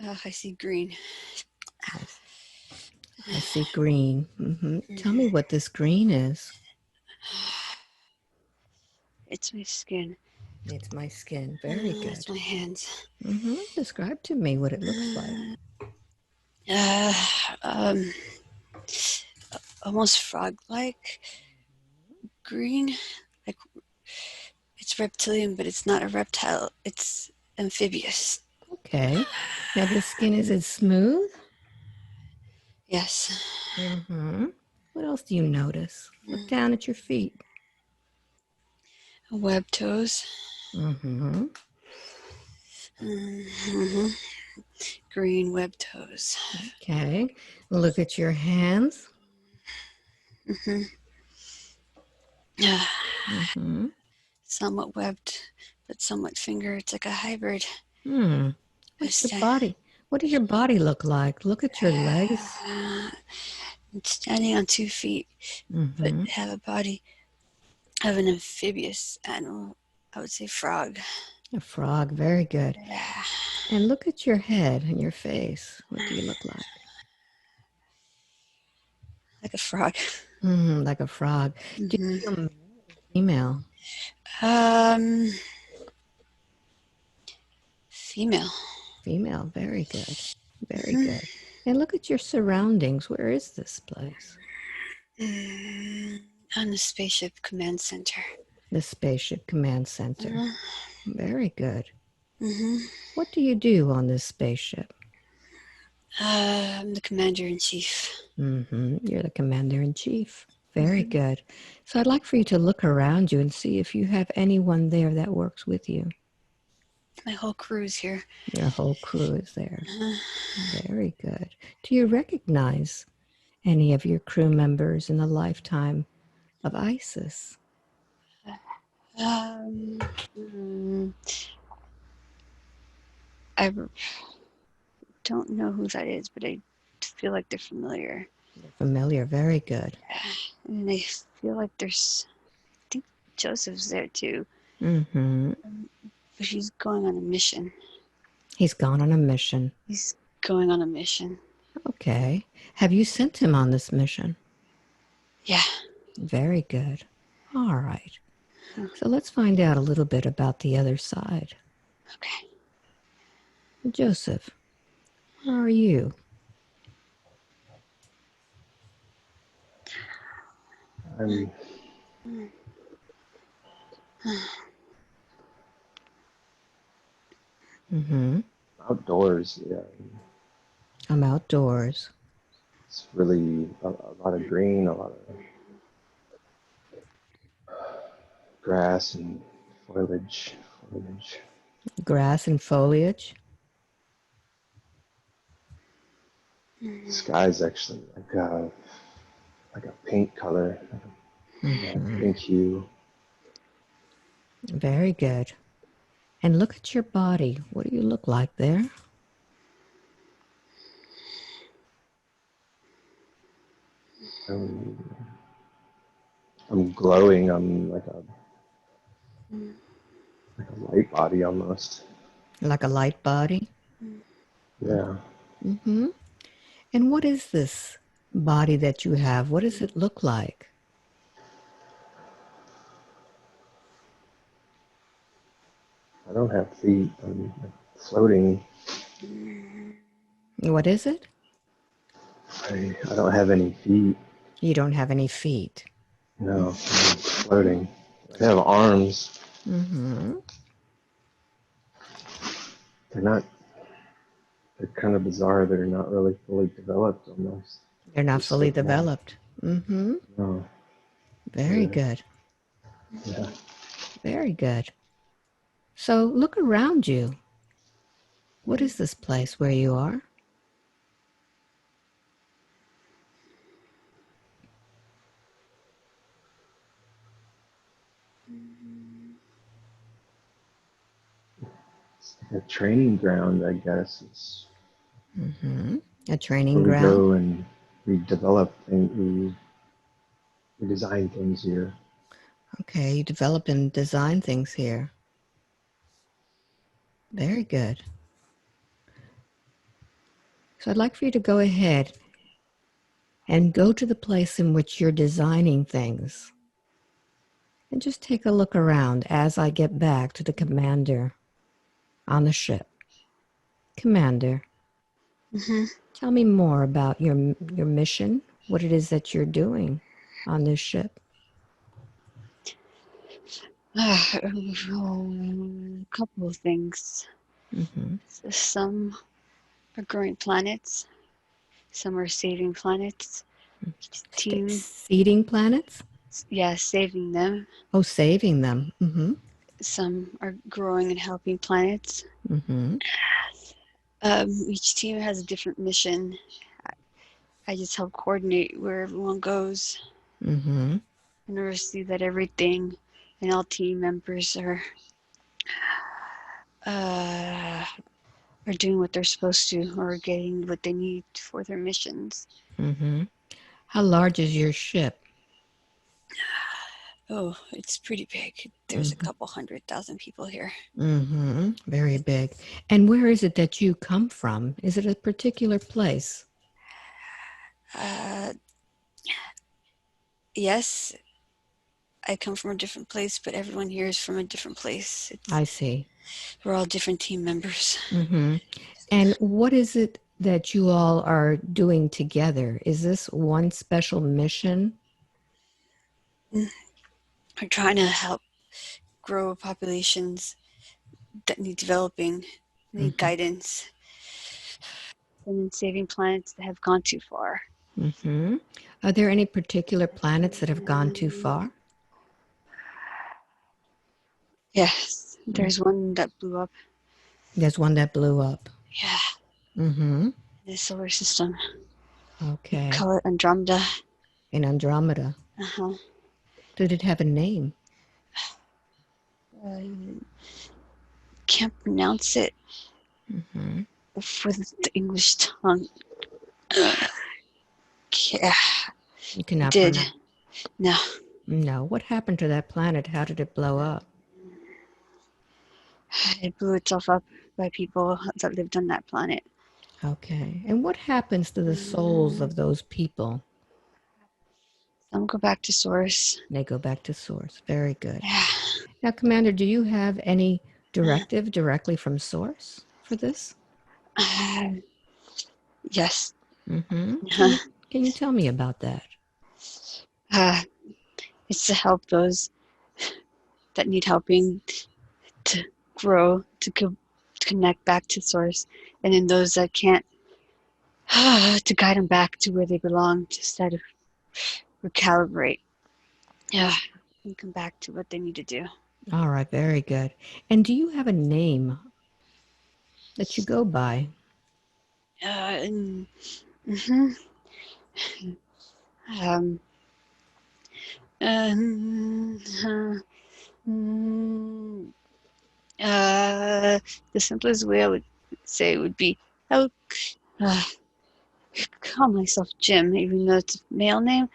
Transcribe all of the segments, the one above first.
I see green. I see green. Tell me what this green is. It's my skin. It's my skin. Very good. It's my hands. Describe to me what it looks like. Almost frog-like green. Like it's reptilian, but it's not a reptile. It's amphibious. Okay. Now the skin, is it smooth? Yes. What else do you notice? Look down at your feet. Web toes. Green web toes. Okay. Look at your hands. Somewhat webbed, but somewhat finger. It's like a hybrid. What's your body? What does your body look like? Look at your legs. It's standing on 2 feet, but have a body of an amphibious animal. I would say frog. A frog. Very good. Yeah. And look at your head and your face. What do you look like? Like a frog. Like a frog. Do you feel male or female? Female. Female. Very good. Very good. And look at your surroundings. Where is this place? On the spaceship command center. The spaceship command center. Very good. What do you do on this spaceship? I'm the commander-in-chief. You're the commander-in-chief. Very good. So I'd like for you to look around you and see if you have anyone there that works with you. My whole crew is here. Your whole crew is there. Very good. Do you recognize any of your crew members in the lifetime of Isis? I don't know who that is, but I feel like they're familiar. They're familiar. Very good. And I feel like I think Joseph's there too. But he's going on a mission. He's gone on a mission. He's going on a mission. Okay. Have you sent him on this mission? Yeah. Very good. All right. So let's find out a little bit about the other side. Okay. Joseph, where are you? Outdoors, yeah. I'm outdoors. It's really a lot of green, a lot of grass and foliage. Grass and foliage. The sky's actually like a paint color, pink hue. Very good. And look at your body. What do you look like there? I'm glowing. I'm like a light body almost. Like a light body? Yeah. And what is this body that you have? What does it look like? I don't have feet. I'm floating. What is it? I don't have any feet. You don't have any feet. No, I'm floating. I have arms. They're kind of bizarre. They're not really fully developed almost. They're not fully developed. No. Very good. Yeah. Very good. So look around you. What is this place where you are? It's like a training ground, I guess. It's A training where we ground? go and we develop and we design things here. Okay, you develop and design things here. Very good. So I'd like for you to go ahead and go to the place in which you're designing things. And just take a look around as I get back to the commander on the ship. Commander, tell me more about your mission, what it is that you're doing on this ship. A couple of things. Some are growing planets. Some are saving planets. Team, Seeding planets? yeah, saving them. Oh, saving them. Some are growing and helping planets. Each team has a different mission. I just help coordinate where everyone goes in order to see that everything and all team members are doing what they're supposed to or getting what they need for their missions. How large is your ship? Oh, it's pretty big. There's a couple 100,000 people here. Very big. And where is it that you come from? Is it a particular place? Yes, I come from a different place, but everyone here is from a different place. I see. We're all different team members. And what is it that you all are doing together? Is this one special mission? We're trying to help grow populations that need developing, need guidance, and then saving planets that have gone too far. Are there any particular planets that have gone too far? Yes, there's one that blew up. There's one that blew up. Yeah. Mm-hmm. The solar system. Okay. We call it Andromeda. In Andromeda. Uh-huh. Did it have a name? Can't pronounce it for the English tongue. Yeah. You cannot pronounce. No. No. What happened to that planet? How did it blow up? It blew itself up by people that lived on that planet. Okay. And what happens to the souls of those people? Some go back to source. They go back to source. Very good. Yeah. Now, Commander, do you have any directive directly from source for this? Yes. Can you tell me about that? It's to help those that need helping to grow, to connect back to source, and then those that can't, to guide them back to where they belong, just to recalibrate. Yeah, and come back to what they need to do. All right, very good. And do you have a name that you go by? The simplest way I would say would be I would call myself Jim, even though it's a male name.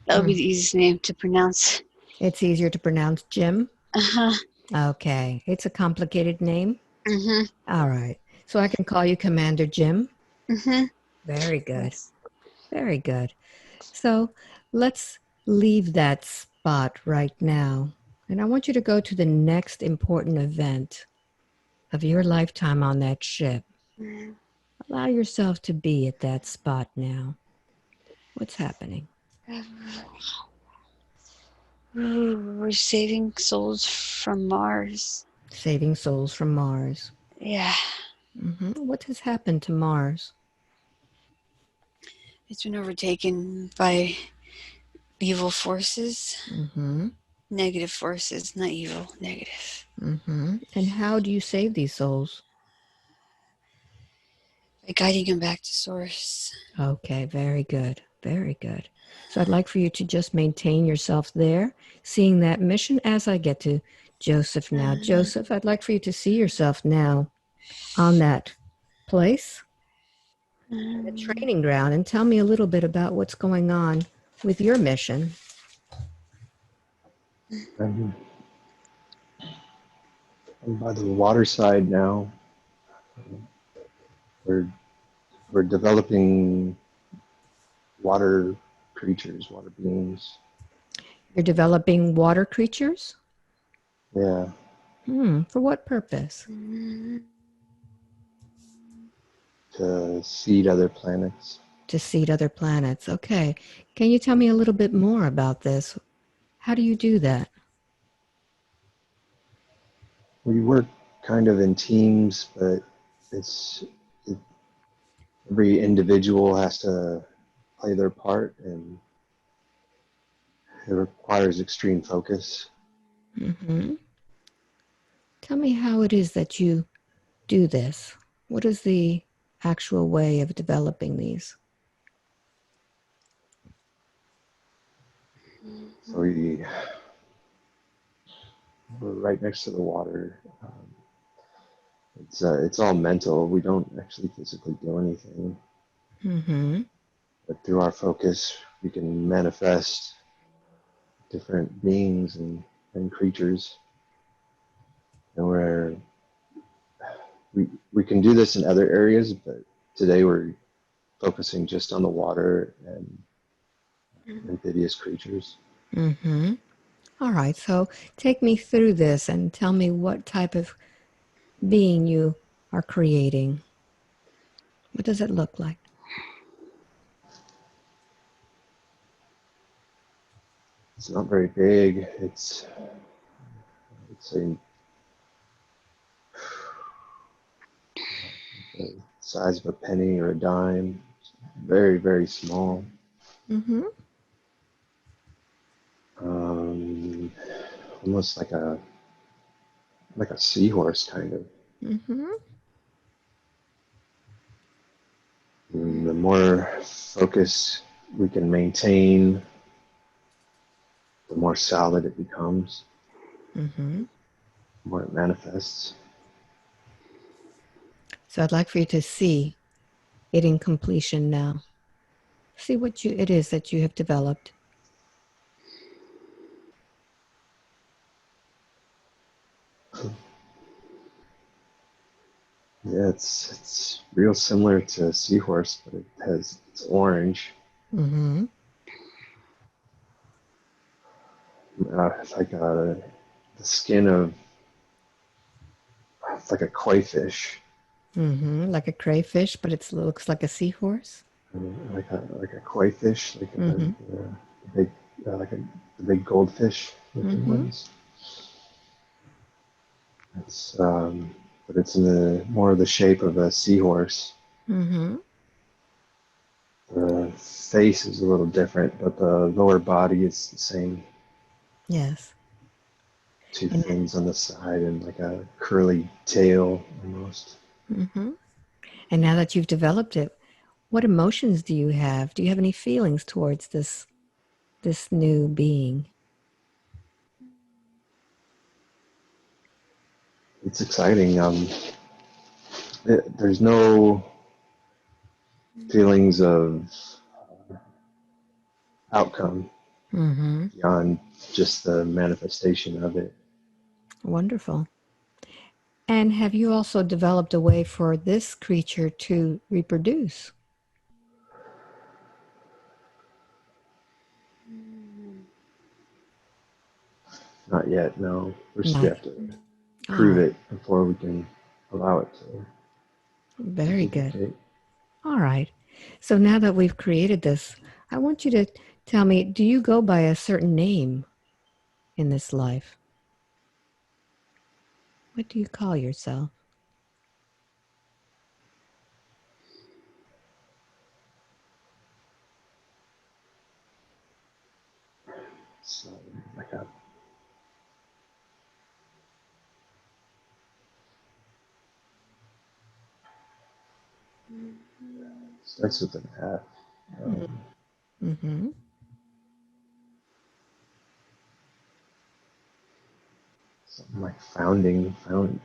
That would be the easiest name to pronounce. It's easier to pronounce Jim? Uh-huh. Okay. It's a complicated name? All right. So I can call you Commander Jim? Very good. Yes. Very good. So let's leave that spot right now. And I want you to go to the next important event of your lifetime on that ship. Allow yourself to be at that spot now. What's happening? We're saving souls from Mars. Saving souls from Mars. Yeah. What has happened to Mars? It's been overtaken by evil forces. Negative forces, not evil, negative. And how do you save these souls? By guiding them back to source. Okay, very good. Very good. So I'd like for you to just maintain yourself there, seeing that mission as I get to Joseph now. Joseph, I'd like for you to see yourself now on that place, the training ground, and tell me a little bit about what's going on with your mission. I'm by the water side now. We're we're developing water creatures, water beings. You're developing water creatures? Yeah. For what purpose? To seed other planets. To seed other planets. Okay. Can you tell me a little bit more about this? How do you do that? We work kind of in teams, but it's it, every individual has to play their part, and it requires extreme focus. Mm-hmm. Tell me how it is that you do this. What is the actual way of developing these? So we're right next to the water. It's all mental. We don't actually physically do anything, Mm-hmm. but through our focus, we can manifest different beings and creatures. And we can do this in other areas, but today we're focusing just on the water and amphibious creatures. Mm-hmm. All right. So take me through this and tell me what type of being you are creating. What does it look like? It's not very big. It's the size of a penny or a dime. It's very, very small. Mm-hmm. Um, Almost like a seahorse kind of. Mm-hmm. And the more focus we can maintain, the more solid it becomes, Mm-hmm. the more it manifests. So I'd like for you to see it in completion now. See what it is that you have developed. Yeah, it's real similar to a seahorse, but it's orange. Mm-hmm. It's like the skin of it's like a koi fish, Mm-hmm. Like a crayfish, but it looks like a seahorse. like a koi fish, Mm-hmm. a big the big goldfish looking Mm-hmm. ones. It's but it's in the more of the shape of a seahorse. Mm-hmm. The face is a little different, but the lower body is the same. Yes. Two And fins on the side and like a curly tail almost. mm-hmm. And now that you've developed it, what emotions do you have? Do you have any feelings towards this new being? It's exciting. There's no feelings of outcome Mm-hmm. beyond just the manifestation of it. Wonderful. And have you also developed a way for this creature to reproduce? Not yet, no. We Not. have to All prove right. it before we can allow it to Very good. duplicate. All right. So now that we've created this, I want you to tell me, do you go by a certain name in this life? What do you call yourself? So like a starts with an F. Mm-hmm. Something like found.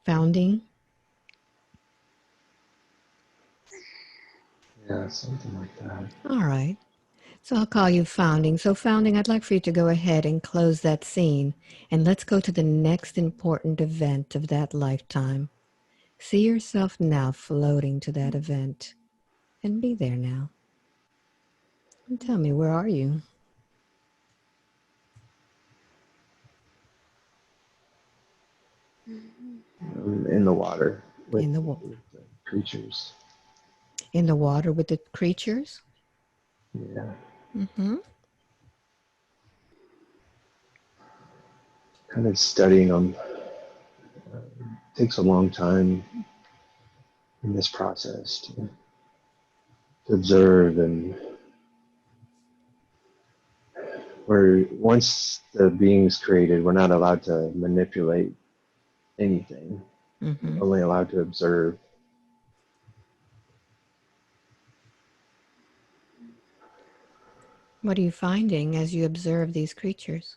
Founding. Yeah, something like that. All right. So I'll call you Founding. So, Founding, I'd like for you to go ahead and close that scene. And let's go to the next important event of that lifetime. See yourself now floating to that event and be there now. And tell me, where are you? In the water with, In the with the creatures. in the water with the creatures? Yeah. Mm-hmm. Kind of studying them. Takes a long time in this process to observe, and where once the being's created, we're not allowed to manipulate anything. Mm-hmm. We're only allowed to observe. What are you finding as you observe these creatures?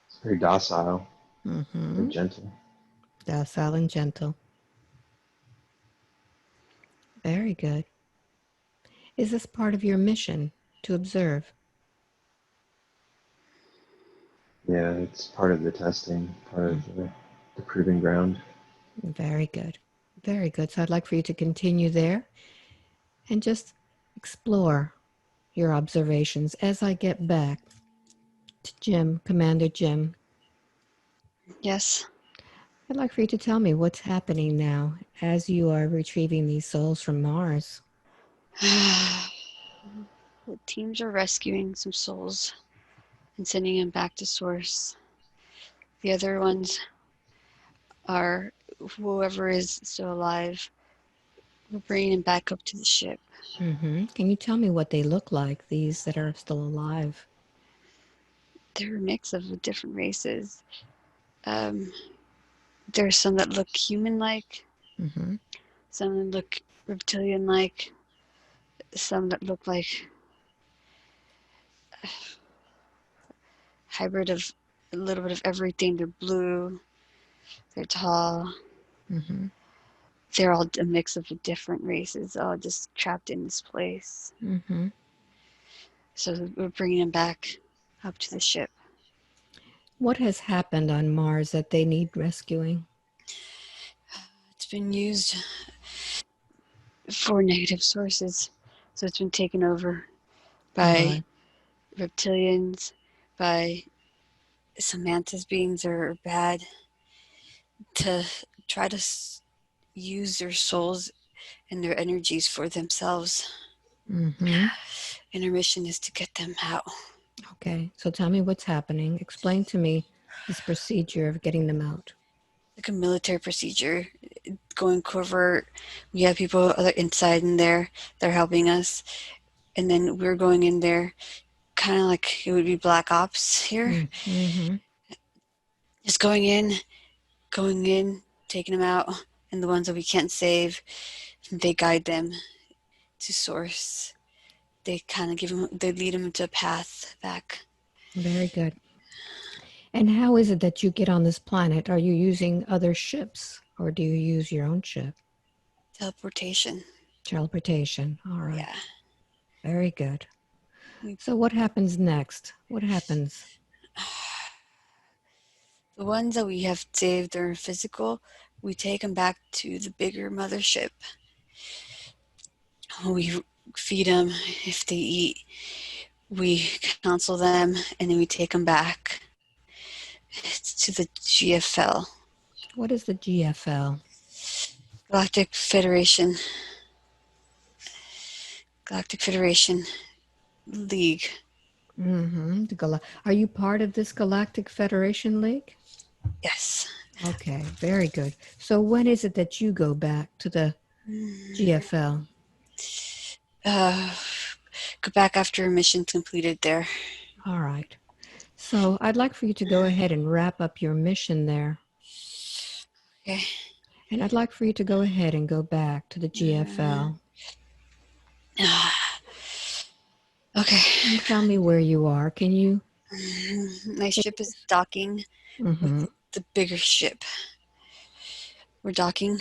It's very docile, very Mm-hmm. gentle. Docile and gentle. Very good. Is this part of your mission to observe? Yeah, it's part of the testing, part of the proving ground. Very good. Very good. So I'd like for you to continue there and just explore your observations as I get back to Jim, Commander Jim. Yes. I'd like for you to tell me what's happening now as you are retrieving these souls from Mars. The teams are rescuing some souls and sending them back to source. The other ones are whoever is still alive. We're bringing them back up to the ship. Mm-hmm. Can you tell me what they look like, these that are still alive? They're a mix of different races. There's some that look human-like, Mm-hmm. some that look reptilian-like, some that look like hybrid of a little bit of everything. They're blue, they're tall. Mm-hmm. They're all a mix of different races, all just trapped in this place. Mm-hmm. So we're bringing them back up to the ship. What has happened on Mars that they need rescuing? It's been used for negative sources. So it's been taken over by By reptilians, by some mantis beings that are bad to try to use their souls and their energies for themselves. mm-hmm. And our mission is to get them out. Okay, so tell me what's happening. Explain to me this procedure of getting them out. Like a military procedure, going covert. We have people inside in there. They're helping us, and then we're going in there, kind of like it would be black ops here. Mm-hmm. Just going in, taking them out, and the ones that we can't save, they guide them to source. They kind of they lead them to a path back. Very good. And how is it that you get on this planet? Are you using other ships or do you use your own ship? Teleportation. Teleportation. All right. Yeah. Very good. So what happens next? What happens? The ones that we have saved are physical. We take them back to the bigger mothership. We feed them. If they eat, we counsel them, and then we take them back to the GFL. What is the GFL? Galactic Federation. Galactic Federation League. Mm-hmm. Are you part of this Galactic Federation League? Yes. Okay, very good. So when is it that you go back to the GFL? Go back after a mission completed there. All right. So I'd like for you to go ahead and wrap up your mission there. Okay. And I'd like for you to go ahead and go back to the GFL. Okay. And tell me where you are. Can you? My ship is docking Mm-hmm. with the bigger ship. We're docking,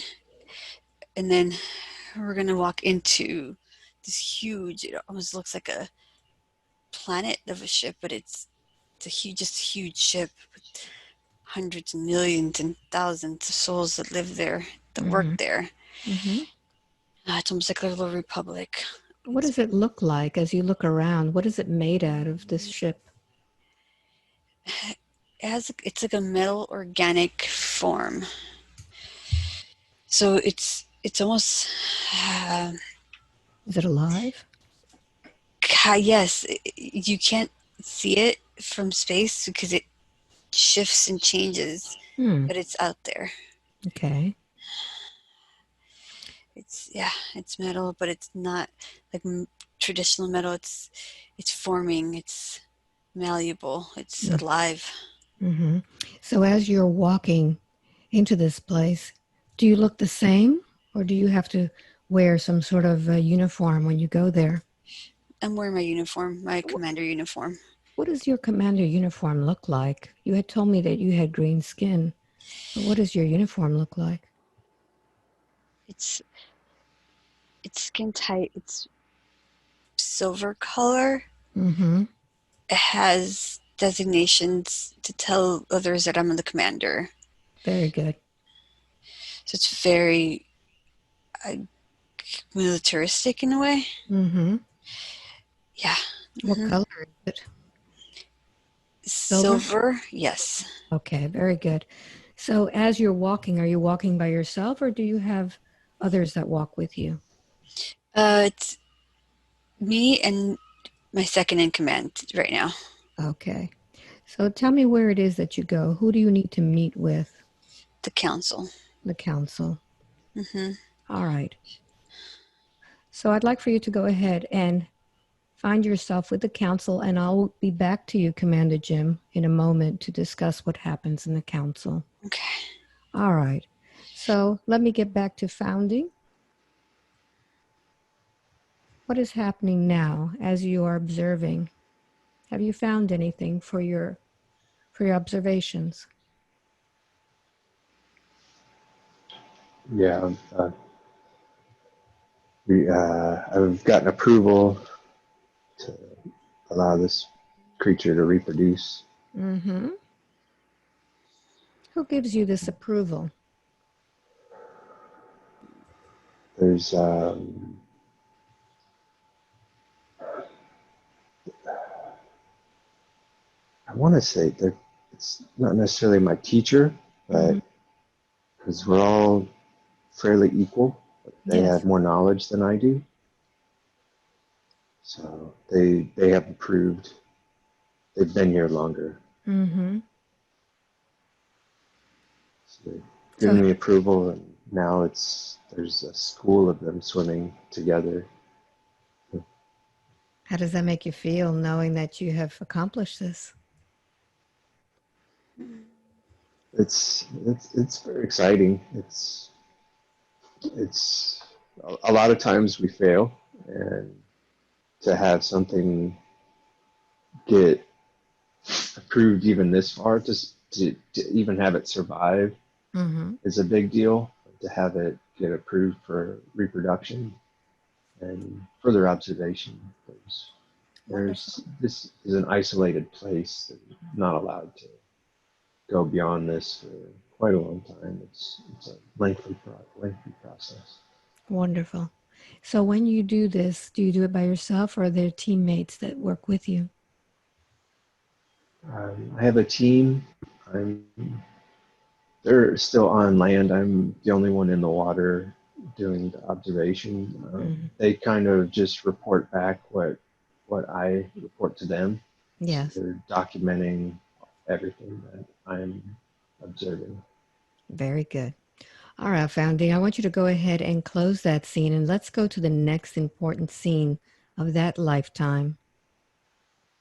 and then we're going to walk into this huge. It almost looks like a planet of a ship, but it's a huge, just a huge ship with hundreds and millions and thousands of souls that live there, that work Mm-hmm. there. Mm-hmm. It's almost like a little republic. What It's does it look like as you look around? What is it made out of, this ship? it's like a metal organic form. So it's almost Is it alive? yes, you can't see it from space because it shifts and changes, Hmm. but it's out there. Okay. It's metal, but it's not like traditional metal. It's forming. It's malleable. It's alive. Mm-hmm. So as you're walking into this place, do you look the same, or do you have to wear some sort of uniform when you go there? I'm wearing my uniform, my commander uniform. What does your commander uniform look like? You had told me that you had green skin, but what does your uniform look like? It's it's skin tight. It's silver color. Mm-hmm. It has designations to tell others that I'm the commander. Very good. So it's very uh, militaristic in a way. Mm-hmm. Yeah. What hmm color is it? Silver? Silver, yes. Okay, very good. So as you're walking, are you walking by yourself or do you have others that walk with you? It's me and my second in command right now. Okay. So tell me where it is that you go. Who do you need to meet with? The council. The council. hmm All right. So I'd like for you to go ahead and find yourself with the council, and I'll be back to you, Commander Jim, in a moment to discuss what happens in the council. Okay. All right. So let me get back to founding. What is happening now as you are observing? Have you found anything for your observations? Yeah, I've gotten approval to allow this creature to reproduce. Mm-hmm. Who gives you this approval? There's, I want to say that it's not necessarily my teacher, Mm-hmm. but because we're all fairly equal, but they Yes. have more knowledge than I do. So they have approved. They've been here longer. Mm-hmm. So they've So given me approval, and now there's a school of them swimming together. how does that make you feel knowing that you have accomplished this? It's very exciting. It's a lot of times we fail, and to have something get approved even this far, to even have it survive Mm-hmm. is a big deal. To have it get approved for reproduction and further observation, Wonderful. this is an isolated place. They're not allowed to go beyond this for quite a long time. It's a lengthy process. Wonderful. So when you do this, do you do it by yourself or are there teammates that work with you? I have a team. I'm They're still on land. I'm the only one in the water doing the observation. Mm-hmm. They kind of just report back what I report to them. So Yes. they're documenting everything that I'm observing. Very good. All right, Founding, I want you to go ahead and close that scene and let's go to the next important scene of that lifetime.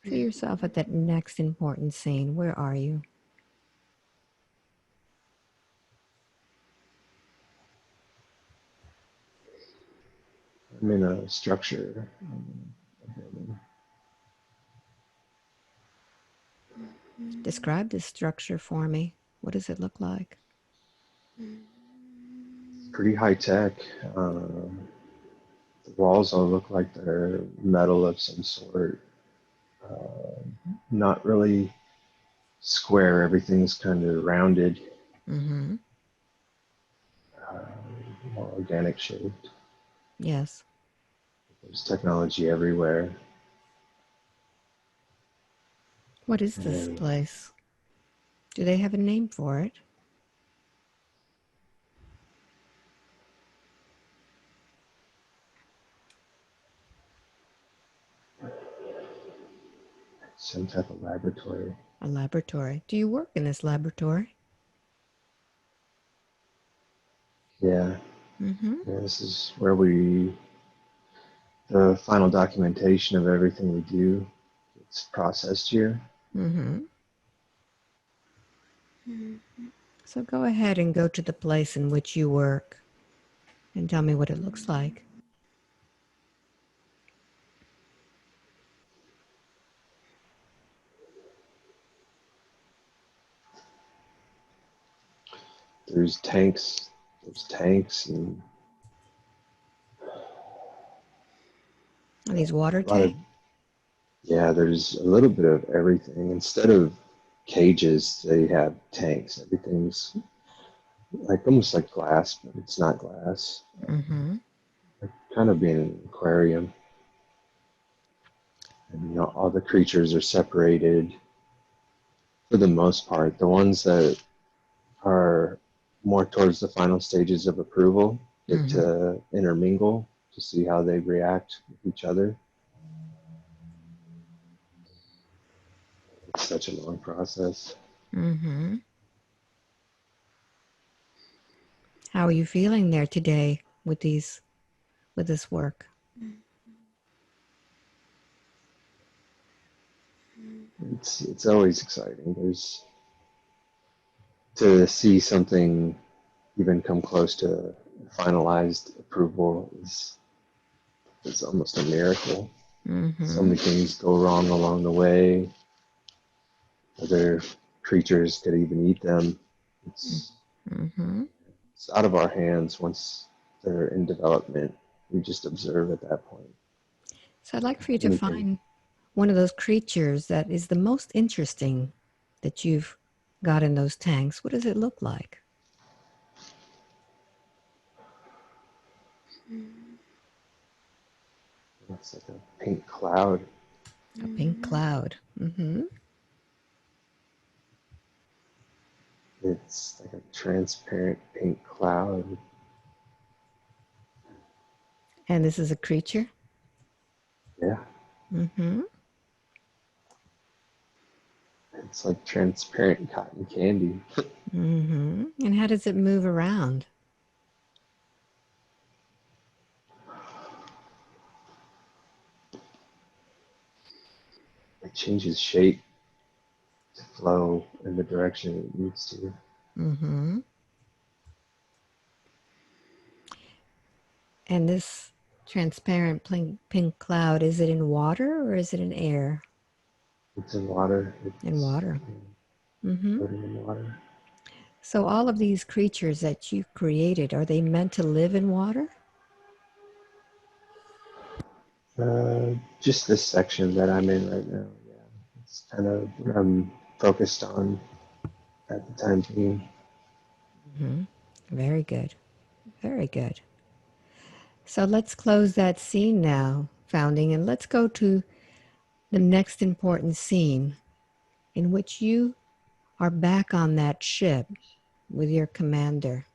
See yourself at that next important scene. Where are you? I'm in a structure. A building. Describe this structure for me. What does it look like? Pretty high tech. Um, The walls all look like they're metal of some sort. Not really square. Everything's kind of rounded, Mm-hmm. uh, more organic shaped. Yes. There's technology everywhere. What is this And place? Do they have a name for it? some type of laboratory. A laboratory. Do you work in this laboratory? Yeah, Mm-hmm. yeah, this is where the final documentation of everything we do, it's processed here. Mm-hmm. So go ahead and go to the place in which you work and tell me what it looks like. There's tanks and Are these water a lot of, tanks? yeah, there's a little bit of everything. Instead of cages, they have tanks. Everything's like almost like glass, but it's not glass. Mm-hmm. Like kind of being an aquarium. And all the creatures are separated for the most part. The ones that are more towards the final stages of approval get Mm-hmm. to intermingle to see how they react with each other. It's such a long process. Mm-hmm. How are you feeling there today with this work? It's always exciting. There's to see something even come close to finalized approval is almost a miracle. So Mm-hmm. many things go wrong along the way. Other creatures could even eat them. It's, Mm-hmm. it's out of our hands once they're in development. We just observe at that point. So I'd like for you to Anything. find one of those creatures that is the most interesting that you've got in those tanks. What does it look like? It's like a pink cloud. A pink cloud. Mm-hmm. It's like a transparent pink cloud. And this is a creature? Yeah, Mm-hmm. it's like transparent cotton candy. Mm-hmm. And how does it move around? It changes shape to flow in the direction it needs to. Mm-hmm. And this transparent pink cloud, is it in water or is it in air? It's in water. In It's water. Mm-hmm. floating in water. So all of these creatures that you've created, are they meant to live in water? Just this section that I'm in right now. Yeah, it's kind of what I'm focused on at the time being. Mm-hmm. Very good. Very good. So let's close that scene now, Founding, and let's go to the next important scene in which you are back on that ship with your commander.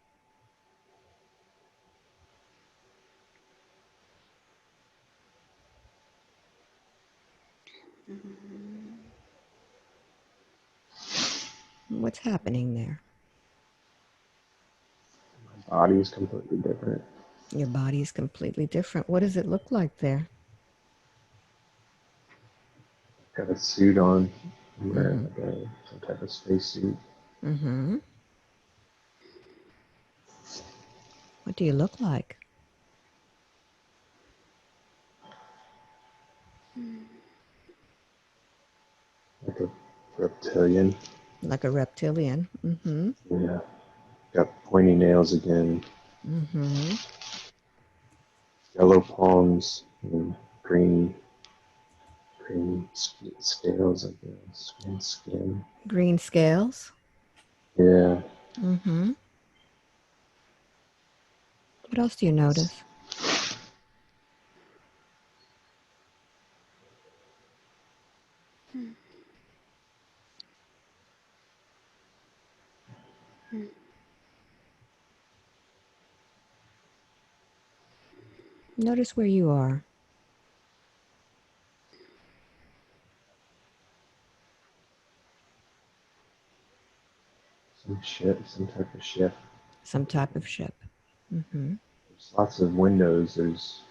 What's happening there? My body is completely different. Your body is completely different. What does it look like there? Got a suit on. I'm wearing Mm-hmm. like some type of space suit. Mm-hmm. What do you look like? Like a reptilian. Like a reptilian. Mm-hmm. Yeah. Got pointy nails again. Mm-hmm. yellow palms and green scales, I guess. Green skin. Green scales. Yeah. Mm-hmm. What else do you notice? Notice where you are. Some type of ship. Some type of ship. Mm-hmm. There's lots of windows.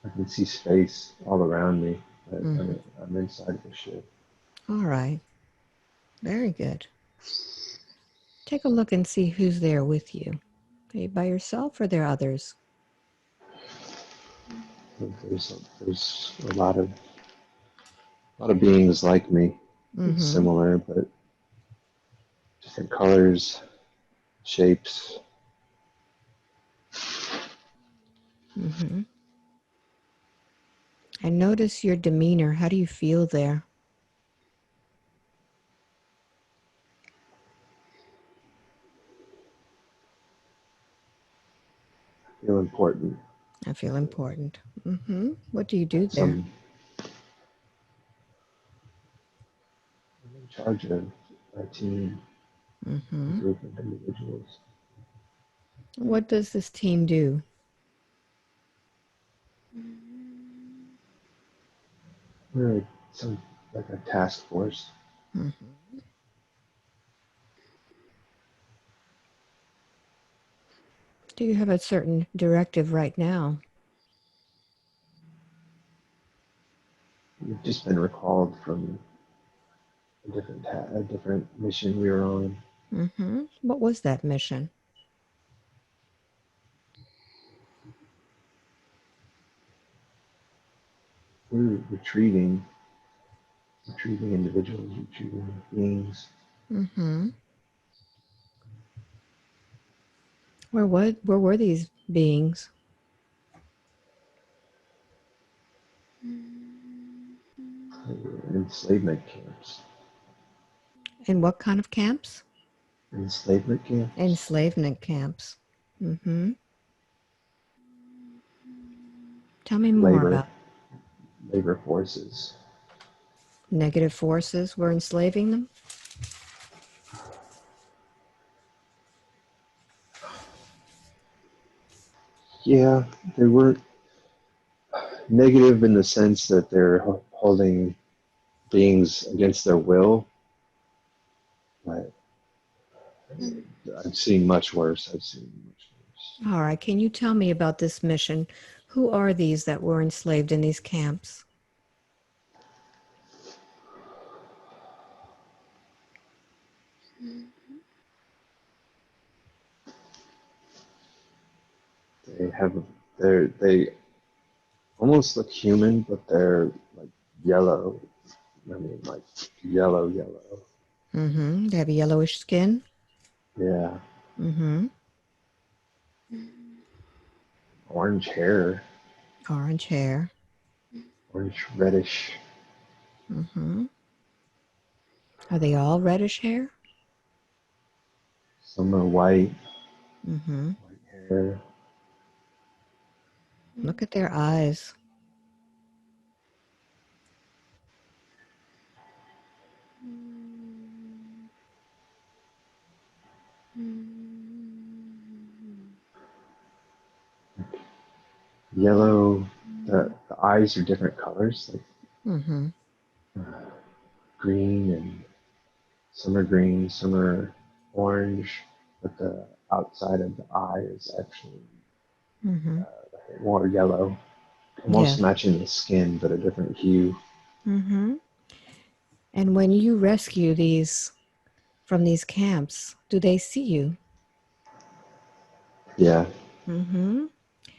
I can see space all around me, but Mm-hmm. I'm inside the ship. All right. Very good. Take a look and see who's there with you. Are you by yourself or are there others? There's a lot of beings like me. It's Mm-hmm. similar, but different colors, shapes. Mm-hmm. And notice your demeanor. How do you feel there? Feel important. I feel important. Mm-hmm. What do you do there? Some I'm in charge of a team, a Mm-hmm. group of individuals. What does this team do? We're some like a task force. Mm-hmm. Do you have a certain directive right now? We've just been recalled from a different mission we were on. Mm-hmm. What was that mission? We're retrieving individuals, retrieving beings. Mm-hmm. Where were these beings? Enslavement camps. In what kind of camps? Enslavement camps. Enslavement camps. Mm-hmm. Tell me more Labor, about labor forces. negative forces were enslaving them. Yeah, they were negative in the sense that they're holding beings against their will. But I've seen much worse. I've seen much worse. All right. Can you tell me about this mission? Who are these that were enslaved in these camps? They have they almost look human, but they're like yellow. I mean, like yellow. Mm-hmm. They have yellowish skin. Yeah, Mm-hmm. orange hair, Orange hair. orange reddish. Mm-hmm. Are they all reddish hair? Some are white, Mm-hmm. white hair. Look at their eyes. Yellow. The eyes are different colors, like Mm-hmm. green, and some are orange, but the outside of the eye is actually Mm-hmm. more yellow, almost Yes. matching the skin, but a different hue. Mm-hmm. And when you rescue these from these camps, do they see you? Yeah, Mm-hmm.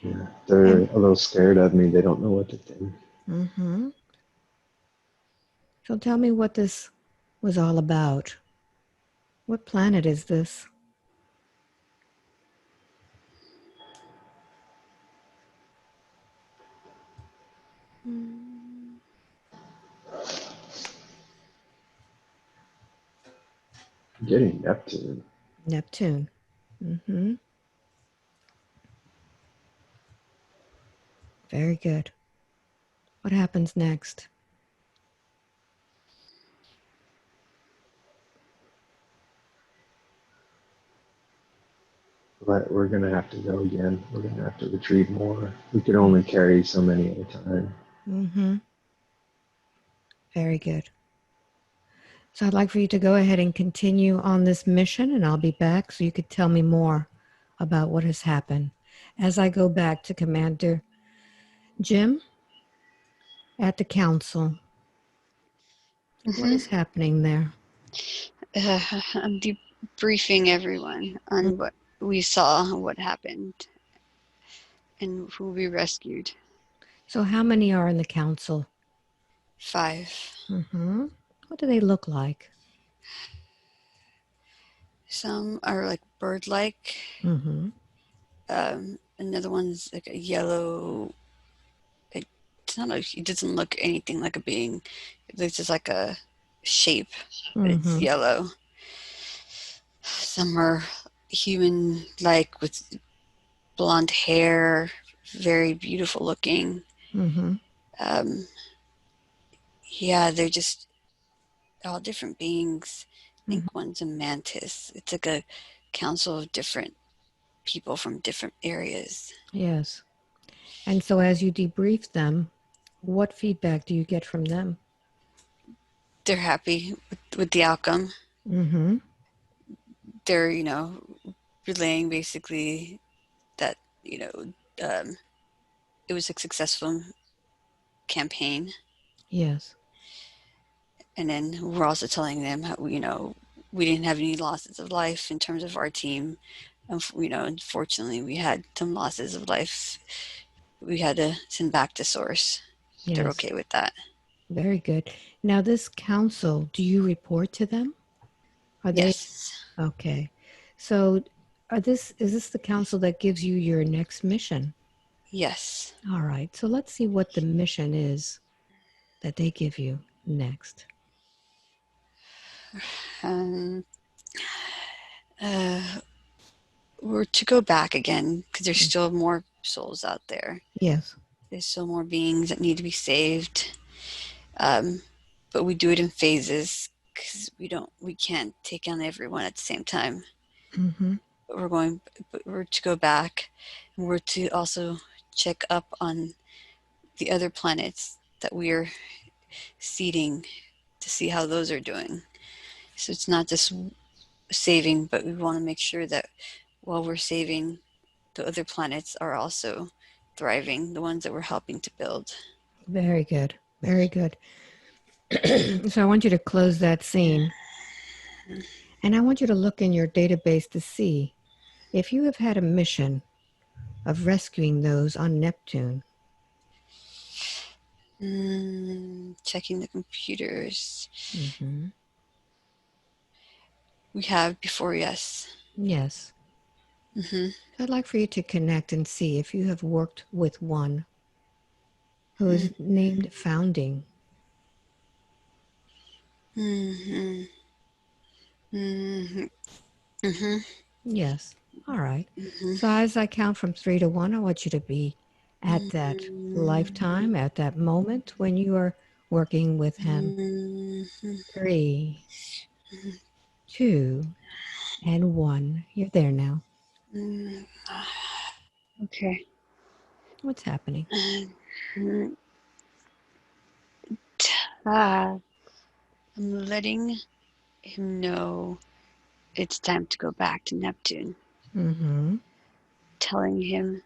yeah. They're And a little scared of me. They don't know what to think. mm-hmm. So tell me what this was all about. What planet is this? Getting Neptune. Neptune. Mm-hmm. Very good. What happens next? But we're gonna have to go again. We're gonna have to retrieve more. We could only carry so many at a time. Mm-hmm. Very good. So I'd like for you to go ahead and continue on this mission, and I'll be back so you could tell me more about what has happened. As I go back to Commander Jim at the council, what is happening there? I'm debriefing everyone on what we saw, what happened, and who we rescued. So how many are in the council? 5. Mm-hmm. What do they look like? Some are like bird-like. Mm-hmm. Another one's like a yellow. It's not. It doesn't look anything like a being. It looks just like a shape, but it's Mm-hmm. yellow. Some are human-like with blonde hair, very beautiful looking. Mm-hmm. Um, yeah, they're just all different beings. I Mm-hmm. think one's a mantis. It's like a council of different people from different areas. Yes. And so as you debrief them, what feedback do you get from them? They're happy with the outcome. Mm-hmm. They're, relaying basically that, it was a successful campaign. Yes. And then we're also telling them how, we didn't have any losses of life in terms of our team. Unfortunately, we had some losses of life. We had to send back to source. They're Yes. okay with that. Very good. Now, this council, do you report to them? Are they Yes. okay? So, is this the council that gives you your next mission? Yes. All right. So let's see what the mission is that they give you next. Um, uh, we're to go back again because there's still more souls out there. Yes. There's still more beings that need to be saved. But we do it in phases because we can't take on everyone at the same time. Mm-hmm. But we're to go back, and we're to also check up on the other planets that we're seeding to see how those are doing. So it's not just saving, but we want to make sure that while we're saving, the other planets are also thriving, the ones that we're helping to build. Very good. Very good. So I want you to close that scene, and I want you to look in your database to see if you have had a mission of rescuing those on Neptune. Checking the computers. Mm-hmm. We have before, yes. Yes. Mm-hmm. I'd like for you to connect and see if you have worked with one who is named Founding. Mm-hmm. Mm-hmm. Mm-hmm. Yes. All right. Mm-hmm. So as I count from 3 to 1, I want you to be at that Mm-hmm. lifetime, at that moment when you are working with him. Mm-hmm. 3, 2, and 1. You're there now. Okay. What's happening? I'm letting him know it's time to go back to Neptune. Mm-hmm. Telling him,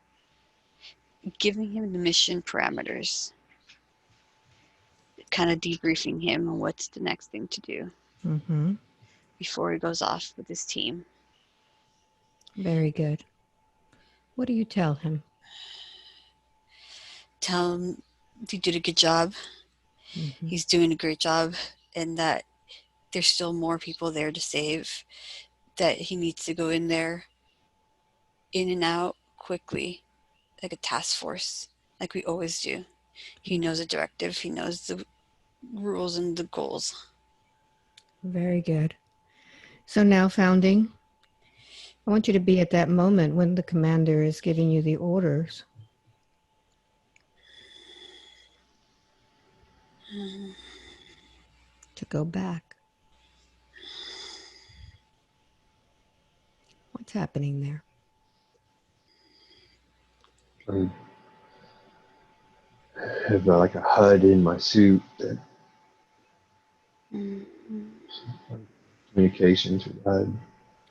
giving him the mission parameters, kind of debriefing him on what's the next thing to do Mm-hmm. before he goes off with his team. Very good. What do you tell him? Tell him he did a good job. Mm-hmm. He's doing a great job, and that there's still more people there to save. That he needs to go in there, in and out quickly, like a task force, like we always do. He knows the directive. He knows the rules and the goals. Very good. So now, Founding, I want you to be at that moment when the commander is giving you the orders. To go back. What's happening there? I have like a HUD in my suit that communications with HUD.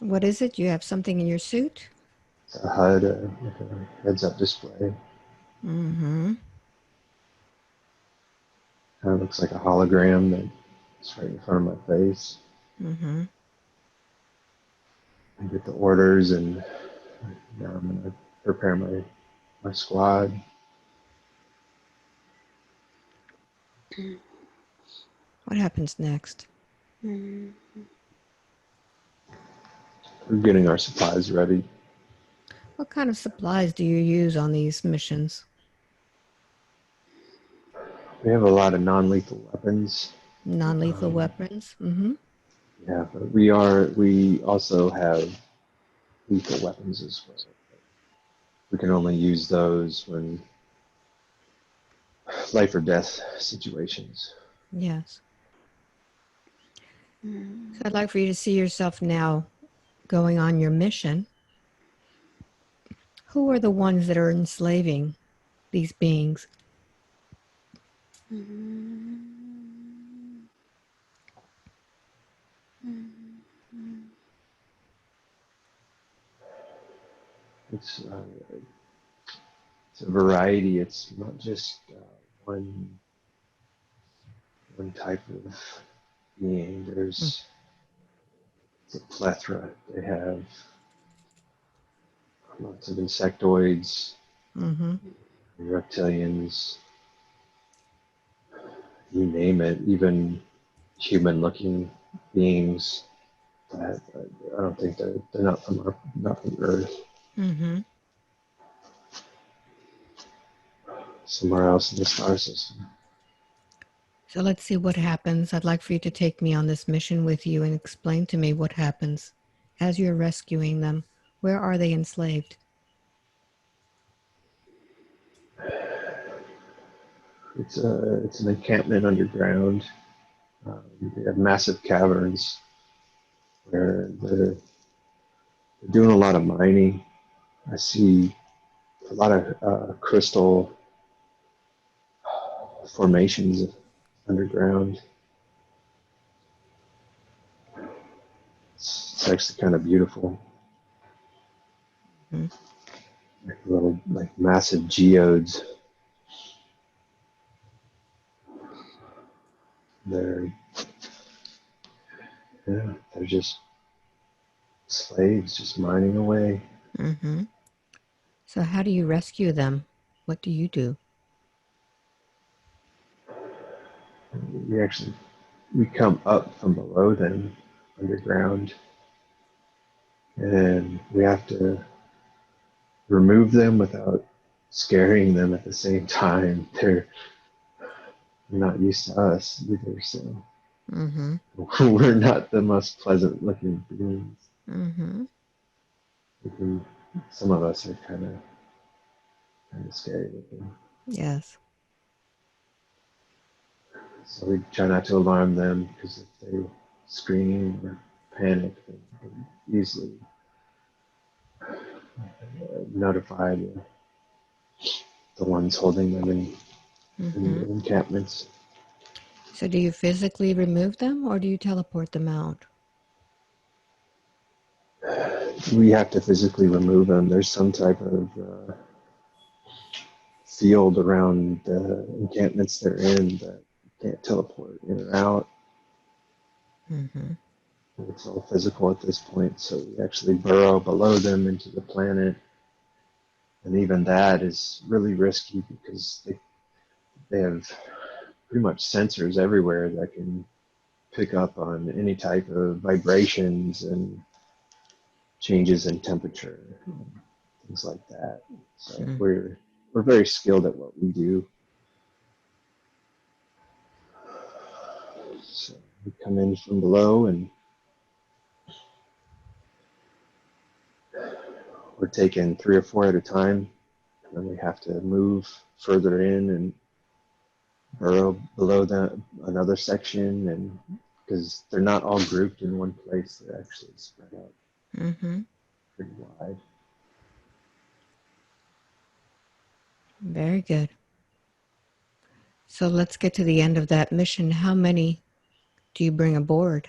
What is it? You have something in your suit? It's a HUD, like a heads-up display. Mm-hmm. Kind of looks like a hologram that's right in front of my face. Mm-hmm. I get the orders, and now I'm going to prepare my squad. What happens next? We're getting our supplies ready. What kind of supplies do you use on these missions? We have a lot of non-lethal weapons. Non-lethal weapons? Mm-hmm. Yeah, but we also have lethal weapons as well. We can only use those when life or death situations. Yes. So I'd like for you to see yourself now going on your mission. Who are the ones that are enslaving these beings? It's it's a variety. It's not just one type of being. There's it's a plethora. They have lots of insectoids, Mm-hmm. reptilians, you name it, even human-looking beings that I don't think they're not from Earth. Mm-hmm. Somewhere else in the star system. So let's see what happens. I'd like for you to take me on this mission with you and explain to me what happens as you're rescuing them. Where are they enslaved? It's an encampment underground. They have massive caverns where they're doing a lot of mining. I see a lot of crystal formations underground. It's actually kind of beautiful. Mm-hmm. Like little, like massive geodes. They're they're just slaves, just mining away. Mm-hmm. So how do you rescue them? What do you do? We come up from below them underground, and we have to remove them without scaring them at the same time. They're not used to us either, so Mm-hmm. we're not the most pleasant looking beings. Mm-hmm. We can, some of us are kind of scary looking. Yes. So we try not to alarm them, because if they scream or panic, they easily notify the ones holding them in Mm-hmm. the encampments. So do you physically remove them or do you teleport them out? We have to physically remove them. There's some type of field around the encampments they're in that you can't teleport in or out. Mm-hmm. It's all physical at this point, so we actually burrow below them into the planet. And even that is really risky, because they have pretty much sensors everywhere that can pick up on any type of vibrations and changes in temperature, things like that. So Mm-hmm. we're very skilled at what we do. So we come in from below and we're taking 3 or 4 at a time. And then we have to move further in and burrow below another section, and because they're not all grouped in one place, they're actually spread out pretty wide. Very good. So let's get to the end of that mission. How many do you bring aboard?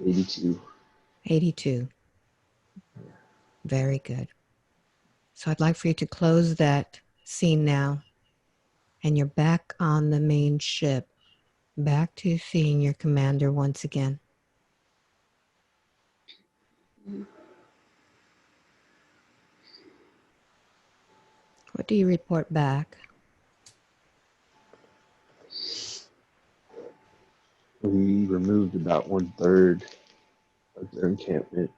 82. 82. Very good. So I'd like for you to close that scene now. And you're back on the main ship, back to seeing your commander once again. What do you report back? We removed about 1/3 of their encampment.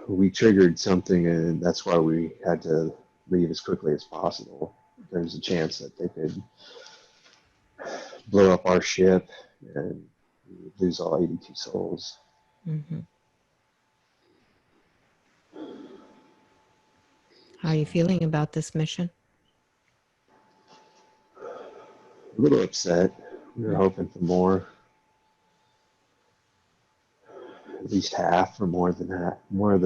We triggered something, and that's why we had to leave as quickly as possible. There's a chance that they could blow up our ship and we would lose all 82 souls. Mm-hmm. How are you feeling about this mission? A little upset. We were hoping for more. At least half or more than that. More of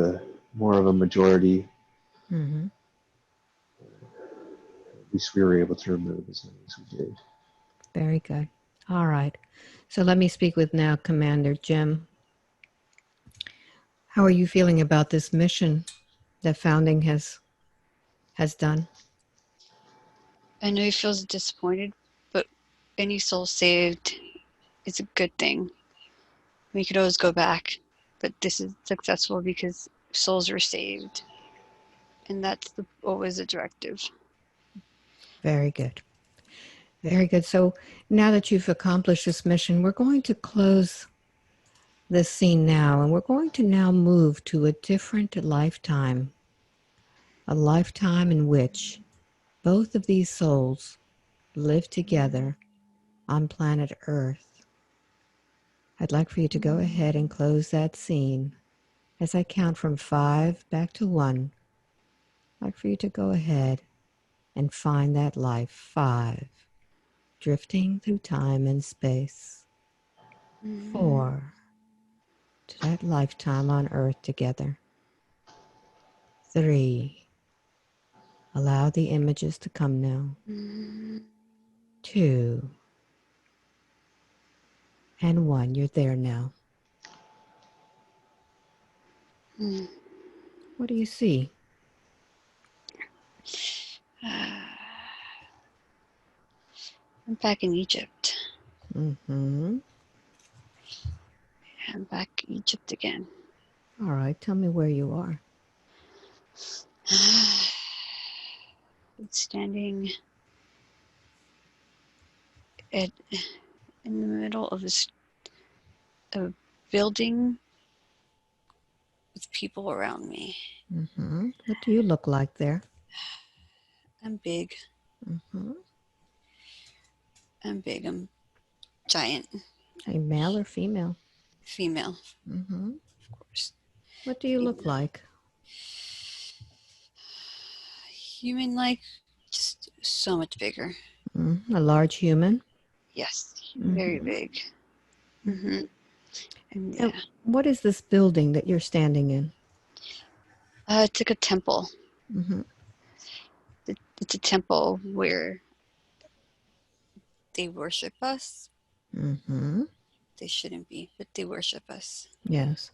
a majority. Mm-hmm. At least we were able to remove as many as we did. Very good. All right. So let me speak with now Commander Jim. How are you feeling about this mission that Founding has done? I know he feels disappointed, but any soul saved is a good thing. We could always go back, but this is successful because souls were saved. And that's always the directive. Very good. Very good. So now that you've accomplished this mission, we're going to close this scene now, and we're going to now move to a different lifetime, a lifetime in which both of these souls live together on planet Earth. I'd like for you to go ahead and close that scene. As I count from 5 back to 1, I'd like for you to go ahead and find that life. 5, drifting through time and space. 4, to that lifetime on Earth together. 3, allow the images to come now. 2, and 1, you're there now. What do you see? I'm back in Egypt. Mm-hmm. I'm back in Egypt again. All right, tell me where you are. It's standing in the middle of a building with people around me. Mm-hmm. What do you look like there? I'm big. Mm-hmm. I'm big. I'm giant. A male or female? Female, Mm-hmm. of course. What do you look like? Human-like, just so much bigger. Mm-hmm. A large human? Yes, very big. Mm-hmm. And yeah. And what is this building that you're standing in? It's like a temple. Mm-hmm. It's a temple where they worship us. Mm-hmm. They shouldn't be, but they worship us. Yes.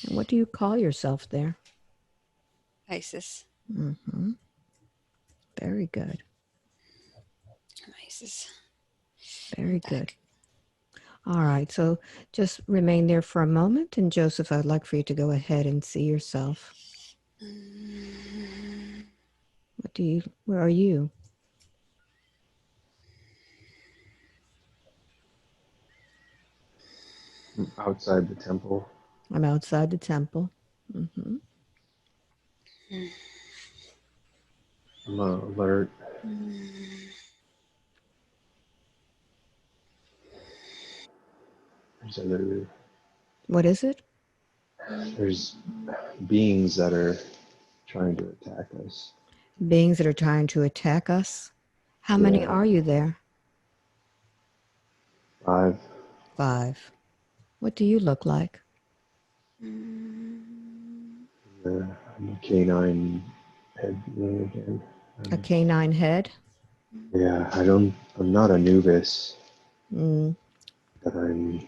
And what do you call yourself there? Isis. Mm-hmm. Very good. Isis. Very good. All right, so just remain there for a moment, and Joseph, I'd like for you to go ahead and see yourself. Where are you? Outside the temple. I'm outside the temple. Mm-hmm. I'm alert. There's other. What is it? There's beings that are trying to attack us. Beings that are trying to attack us? How many Yeah, are you there? 5. 5. What do you look like? I'm a canine head being again. A canine head? Yeah, I'm not Anubis, Mm. but I'm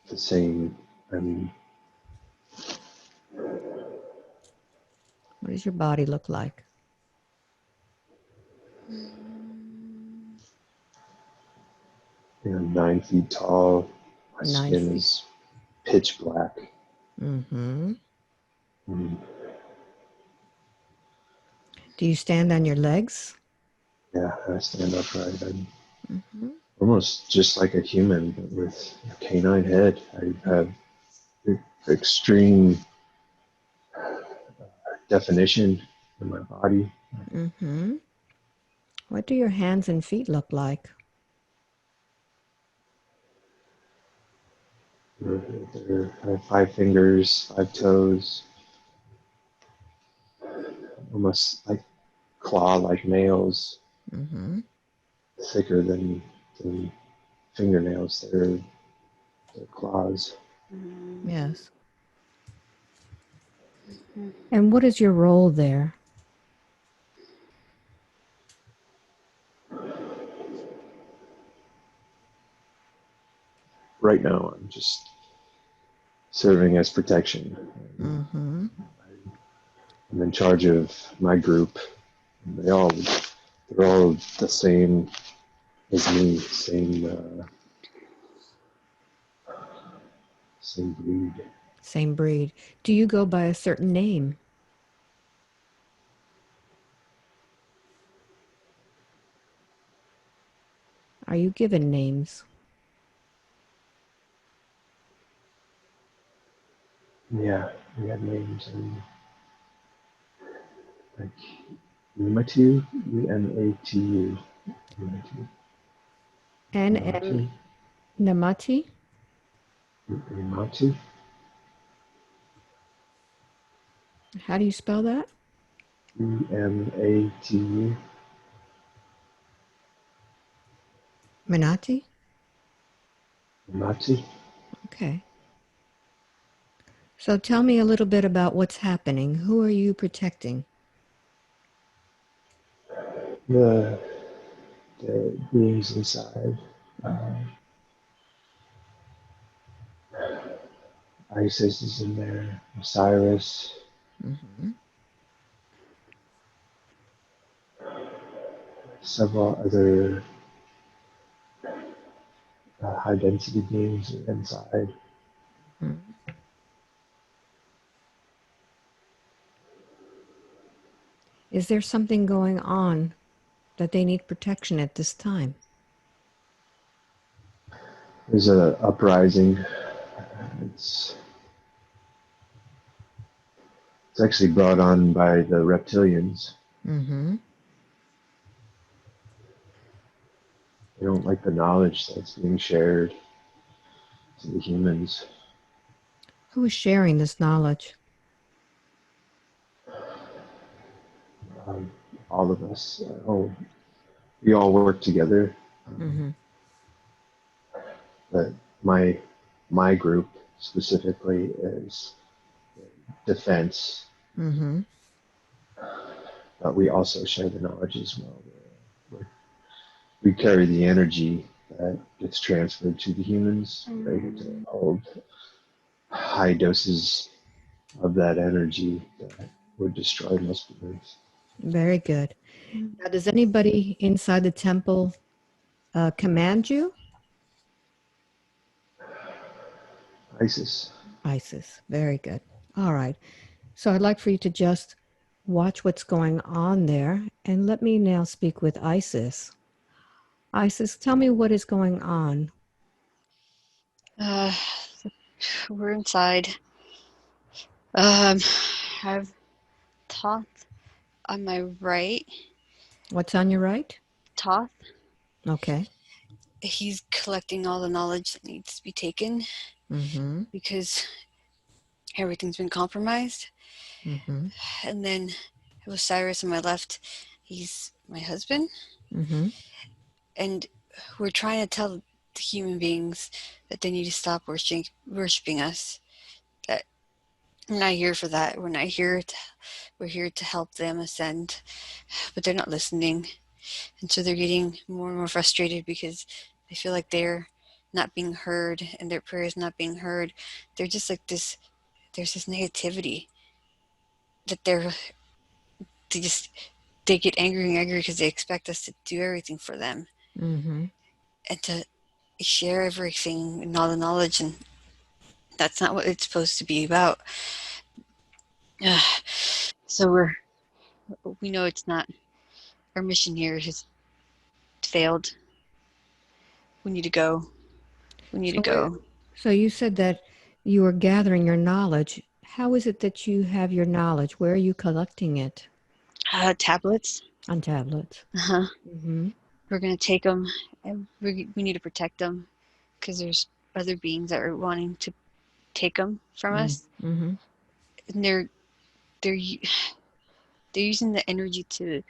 the same. I'm What does your body look like? 9 feet tall. My 9 skin feet. is pitch black. Mm-hmm. Mm, Do you stand on your legs? yeah, I stand upright. I'm Mm-hmm. almost just like a human, but with a canine head. I have extreme definition in my body. Mm-hmm. What do your hands and feet look like? I have 5 fingers, 5 toes, almost like claw-like nails, Mm-hmm. thicker than fingernails. They're claws. Yes. And what is your role there? Right now, I'm just serving as protection. Mm-hmm. I'm in charge of my group. They're all the same as me, same breed. Same breed. Do you go by a certain name? Are you given names? Yeah, we got names and like Umatu, Umatu, Umatu, N-M Umatu, Namati? Umatu, How do you spell that? Umatu, Manati? Umatu. Okay. So tell me a little bit about what's happening. Who are you protecting? The the beings inside. Uh, Isis is in there. Osiris. Mm-hmm. Several other high density beings inside. Mm-hmm. Is there something going on that they need protection at this time? There's a uprising. It's it's actually brought on by the reptilians. Mm-hmm. They don't like the knowledge that's being shared to the humans. Who is sharing this knowledge? Um, all of us. We all work together. Mm-hmm. But my group specifically is defense, Mm-hmm. but we also share the knowledge as well. We carry the energy that gets transferred to the humans. They get to hold high doses of that energy that would destroy most beings. Very good. Now, does anybody inside the temple command you? Isis. Isis. Very good. All right. So I'd like for you to just watch what's going on there and let me now speak with Isis. Isis, tell me what is going on. Uh, we're inside. I have Thoth on my right, What's on your right? Toth. Okay. He's collecting all the knowledge that needs to be taken Mm-hmm. because everything's been compromised. Mm-hmm. And then Osiris on my left, he's my husband. Mm-hmm. And we're trying to tell the human beings that they need to stop worshiping us. That we're not here for that. We're here to help them ascend, but they're not listening. And so they're getting more and more frustrated because they feel like they're not being heard and their prayers not being heard. They're just like this. There's this negativity that they just they get angry and angry because they expect us to do everything for them Mm-hmm. and to share everything and all the knowledge, and that's not what it's supposed to be about. So we know it's not. Our mission here has failed. We need to go. We need to So where, go. so you said that you are gathering your knowledge. How is it that you have your knowledge? Where are you collecting it? Tablets. On tablets. Uh-huh. Mm-hmm. We're gonna take them, and we need to protect them because there's other beings that are wanting to take them from us, Mm-hmm. and they're they're using the energy to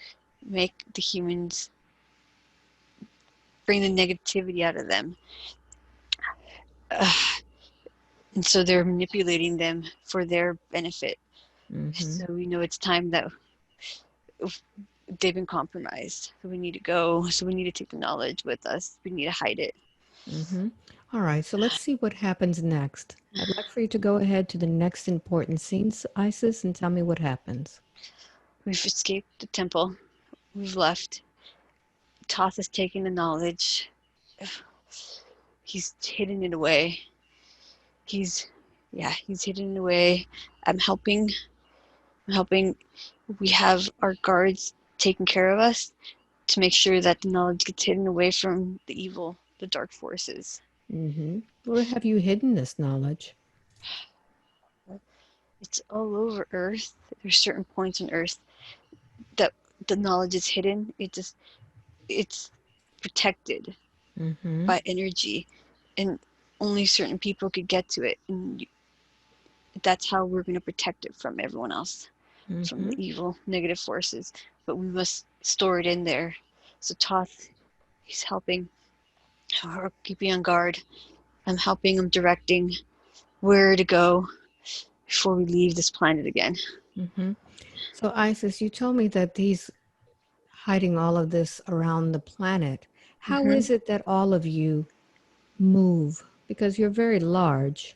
make the humans bring the negativity out of them. And so they're manipulating them for their benefit. Mm-hmm. So we know it's time that they've been compromised. So we need to go. So we need to take the knowledge with us. We need to hide it. Mm-hmm. All right, so let's see what happens next. I'd like for you to go ahead to the next important scene, Isis, and tell me what happens. We've escaped the temple. We've left. Toth has taken the knowledge. He's hidden it away. He's hidden it away. I'm helping. I'm helping. We have our guards taking care of us to make sure that the knowledge gets hidden away from the evil, the dark forces. Mm-hmm. Where have you hidden this knowledge? It's all over Earth. There's certain points on Earth that the knowledge is hidden. It's protected Mm-hmm. by energy, and only certain people could get to it. And that's how we're going to protect it from everyone else, from Mm-hmm. the evil, negative forces. But we must store it in there. So Toth, he's helping, or keeping on guard. I'm helping him, directing where to go before we leave this planet again. Mm-hmm. So, Isis, you told me that he's hiding all of this around the planet. How Mm-hmm. is it that all of you move? Because you're very large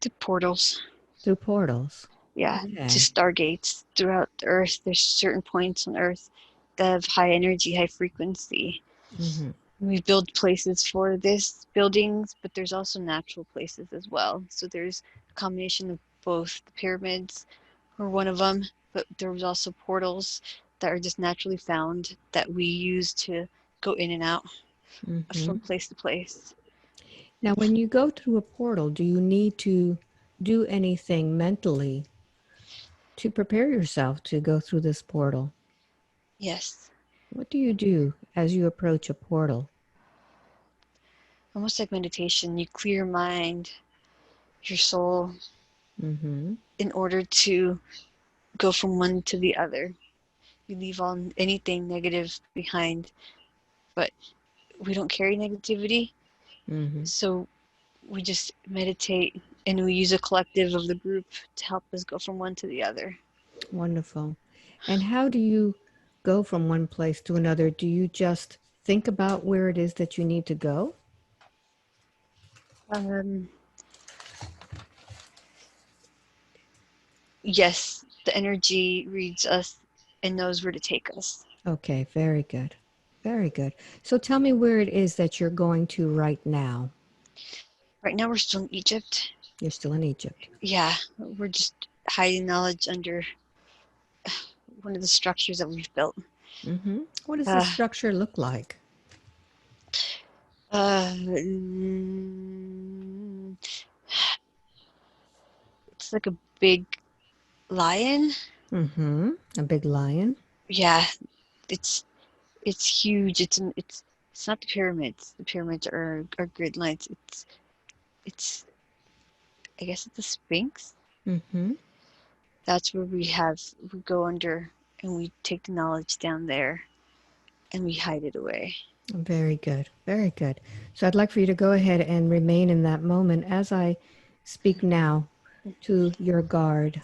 The portals. through portals. Yeah, to Okay. stargates throughout the Earth. There's certain points on Earth that have high energy, high frequency. Mm-hmm. We build places for this buildings, but there's also natural places as well. So there's a combination of both. The pyramids were one of them, but there was also portals that are just naturally found that we use to go in and out Mm-hmm. from place to place. Now, when you go through a portal, do you need to do anything mentally to prepare yourself to go through this portal? Yes, What do you do as you approach a portal? almost like meditation. You clear your mind, your soul, Mm-hmm. in order to go from one to the other. You leave all anything negative behind, but we don't carry negativity, Mm-hmm. so we just meditate and we use a collective of the group to help us go from one to the other. Wonderful. And how do you go from one place to another? Do you just think about where it is that you need to go? Um, yes, the energy reads us and knows where to take us. Okay, very good. Very good. So tell me where it is that you're going to right now. Right now we're still in Egypt. You're still in Egypt. Yeah, we're just hiding knowledge under one of the structures that we've built. Mm-hmm. What does this Uh, structure look like? it's like a big lion. Mm-hmm. A big lion. Yeah, it's huge. It's not the pyramids. The pyramids are grid lines. It's I guess it's the Sphinx. Mm-hmm. That's where we go under and we take the knowledge down there and we hide it away. Very good. Very good. So I'd like for you to go ahead and remain in that moment as I speak now to your guard.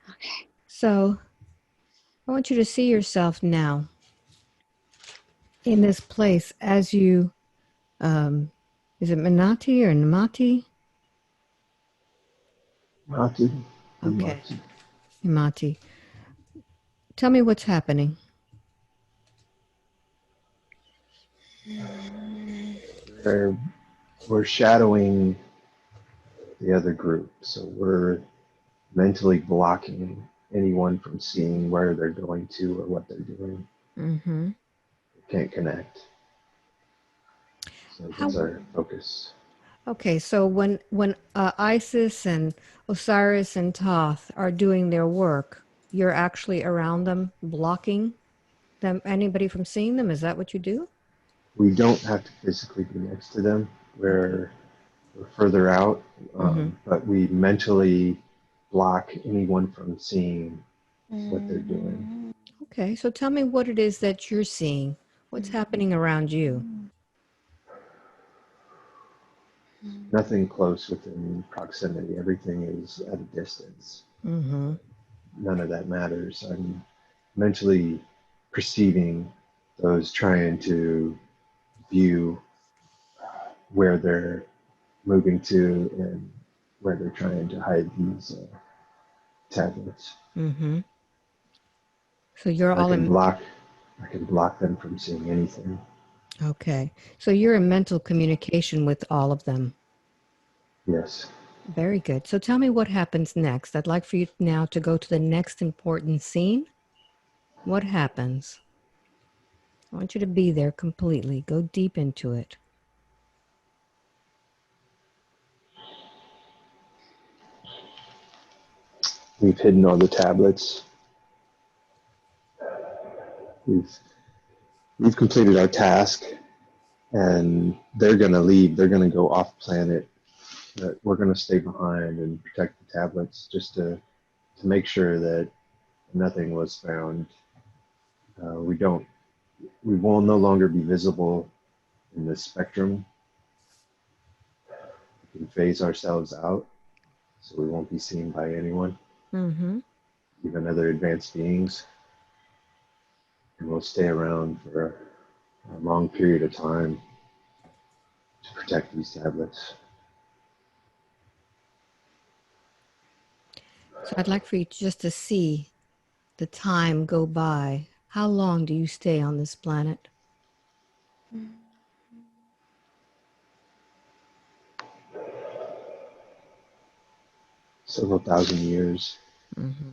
Okay. So I want you to see yourself now in this place as you, is it Minati or Namati? Mati, Okay, Mati. Namati. Tell me what's happening. We're, we're shadowing the other group, so we're mentally blocking anyone from seeing where they're going to or what they're doing. Mm-hmm. Can't connect. So How? that's our focus. Okay, so when Isis and Osiris and Thoth are doing their work, you're actually around them, blocking them, anybody from seeing them. Is that what you do? We don't have to physically be next to them. Okay. We're further out, Mm-hmm. but we mentally block anyone from seeing what they're doing. Okay, so tell me what it is that you're seeing. What's happening around you? Nothing close within proximity. Everything is at a distance. Mm-hmm. None of that matters. I'm mentally perceiving those trying to view where they're moving to and where they're trying to hide these tablets. Mm-hmm. So you're I all can in. block I can block them from seeing anything. Okay, so you're in mental communication with all of them. Yes. Very good. So tell me what happens next. I'd like for you now to go to the next important scene. What happens? I want you to be there completely. Go deep into it. We've hidden all the tablets. We've we've completed our task and they're gonna leave. They're gonna go off planet. But we're gonna stay behind and protect the tablets just to make sure that nothing was found. We don't. We will no longer be visible in the spectrum. We can phase ourselves out, so we won't be seen by anyone, Mm-hmm. even other advanced beings. And we'll stay around for a long period of time to protect these tablets. So I'd like for you just to see the time go by. How long do you stay on this planet? Several thousand years. Mm-hmm.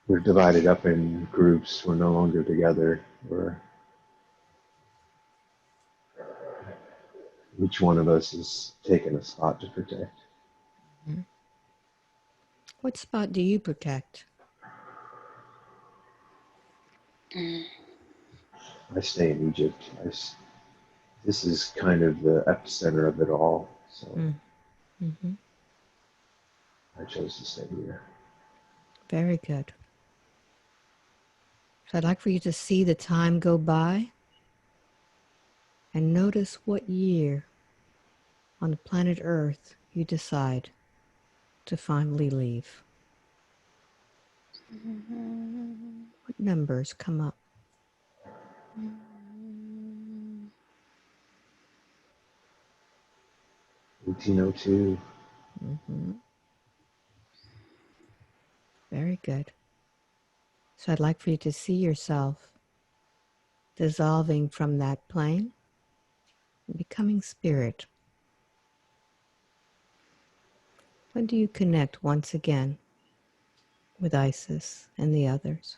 We're divided up in groups. We're no longer together. We're each one of us is taking a spot to protect. Mm-hmm. What spot do you protect? I stay in Egypt. This is kind of the epicenter of it all, so Mm-hmm. I chose to stay here. Very good. So I'd like for you to see the time go by and notice what year on the planet Earth you decide to finally leave. What numbers come up? 1802. Mm-hmm. Very good. So I'd like for you to see yourself dissolving from that plane and becoming spirit. When do you connect once again with Isis and the others?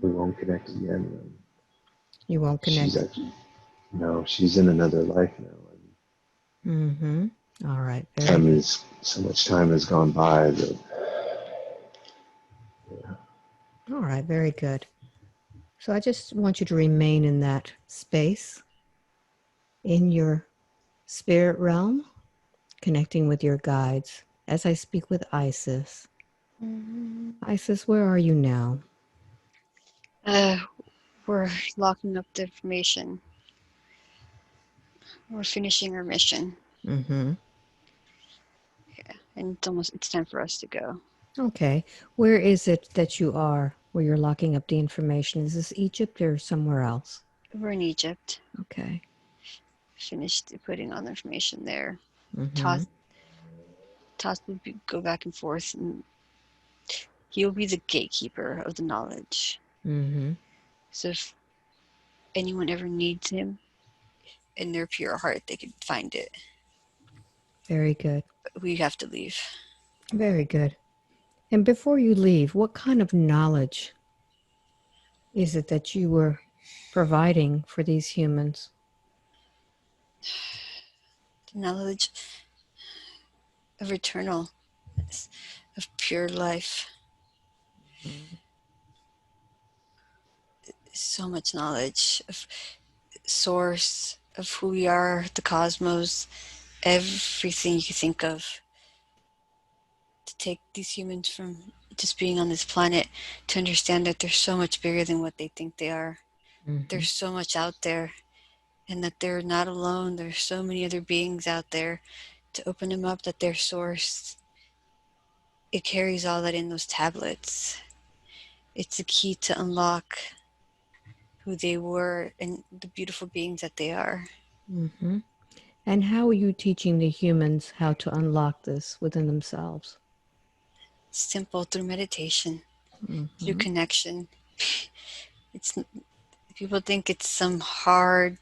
We won't connect again. You won't She's connect. actually no, she's in another life now. Mm-hmm. All right, very good. So much time has gone by that. All right, very good. So I just want you to remain in that space, in your spirit realm, connecting with your guides as I speak with Isis. Isis, where are you now? We're locking up the information. We're finishing our mission. Mm-hmm. And it's time for us to go. Okay. Where is it that you are, where you're locking up the information? Is this Egypt or somewhere else? We're in Egypt. Okay. Finished putting on the information there. Mm-hmm. Toss will go back and forth, and he'll be the gatekeeper of the knowledge. Mm-hmm. So if anyone ever needs him in their pure heart, they can find it. Very good. But we have to leave. Very good. And before you leave, what kind of knowledge is it that you were providing for these humans? The knowledge of eternal, of pure life. So much knowledge of source, of who we are, the cosmos, everything you can think of. To take these humans from just being on this planet to understand that they're so much bigger than what they think they are. Mm-hmm. There's so much out there, and that they're not alone. There's so many other beings out there. To open them up, that their source, it carries all that in those tablets. It's a key to unlock who they were and the beautiful beings that they are. Mm-hmm. And how are you teaching the humans how to unlock this within themselves? Simple, through meditation, Mm-hmm. through connection. It's people think it's some hard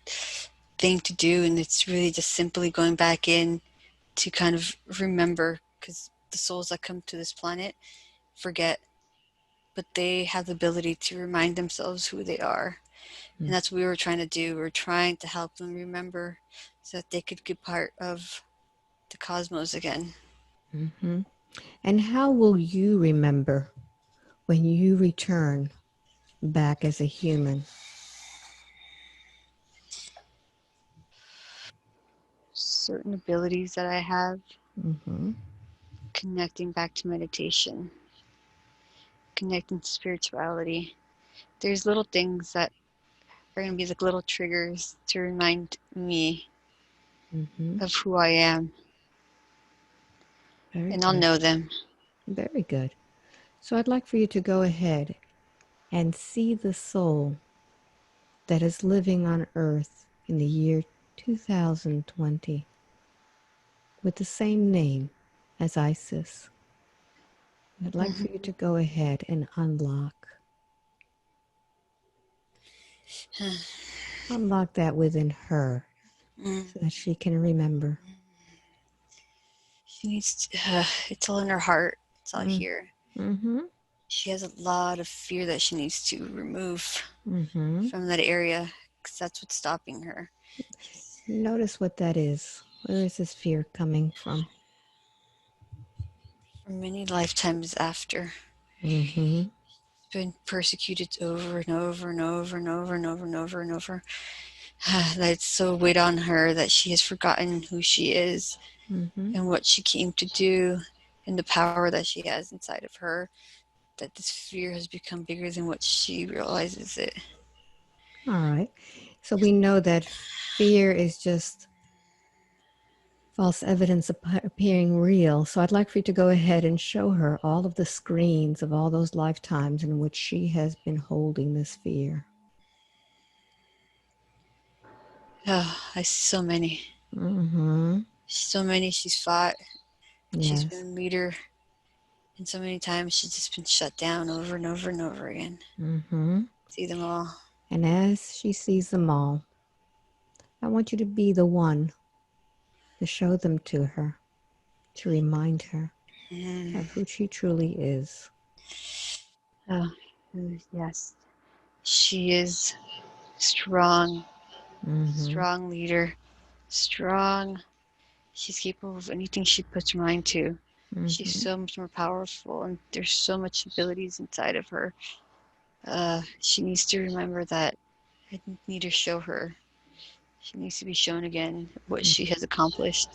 thing to do, and it's really just simply going back in to kind of remember, because the souls that come to this planet forget, but they have the ability to remind themselves who they are. And that's what we were trying to do. We were trying to help them remember so that they could be part of the cosmos again. Mm-hmm. And how will you remember when you return back as a human? Certain abilities that I have, Mm-hmm. connecting back to meditation, connecting to spirituality. There's little things that are going to be like little triggers to remind me Mm-hmm. of who I am, Very and I'll good. know them. Very good. So I'd like for you to go ahead and see the soul that is living on Earth in the year 2020 with the same name as Isis. I'd like for you to go ahead and unlock that within her so that she can remember. She needs to, it's all in her heart. It's all here. Mm-hmm. She has a lot of fear that she needs to remove Mm-hmm. from that area, because that's what's stopping her. Notice what that is. Where is this fear coming from? For many lifetimes after, Mm-hmm. been persecuted over and over and over and over and over and over and over. That it's so weighed on her that she has forgotten who she is and what she came to do, and the power that she has inside of her, that this fear has become bigger than what she realizes it. All right. So we know that fear is just false evidence appearing real. So I'd like for you to go ahead and show her all of the screens of all those lifetimes in which she has been holding this fear. Oh, I see so many. Mm-hmm. So many she's fought. She's Yes. been leader, and so many times she's just been shut down over and over and over again. Mm-hmm. See them all. And as she sees them all, I want you to be the one to show them to her, to remind her of who she truly is. Oh, yes. She is strong, strong leader, strong. She's capable of anything she puts her mind to. Mm-hmm. She's so much more powerful, and there's so much abilities inside of her. She needs to remember that I need to show her. She needs to be shown again what she has accomplished,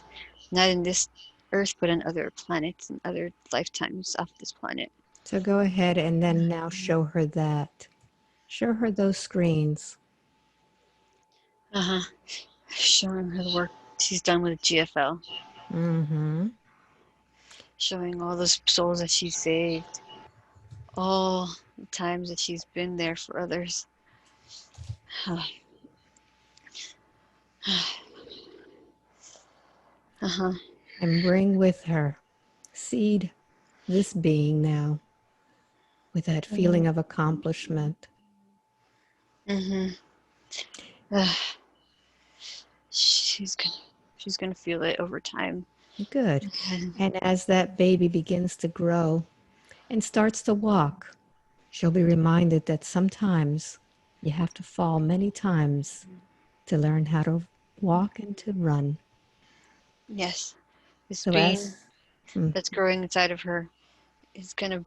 not in this Earth, but on other planets and other lifetimes off this planet. So go ahead and then now show her that. Show her those screens. Showing her the work she's done with GFL. Mm-hmm. Showing all those souls that she's saved. All the times that she's been there for others. And bring with her, seed this being now with that feeling of accomplishment. She's gonna feel it over time. Good. And as that baby begins to grow and starts to walk, she'll be reminded that sometimes you have to fall many times to learn how to walk and to run. Yes, this So being that's growing inside of her is gonna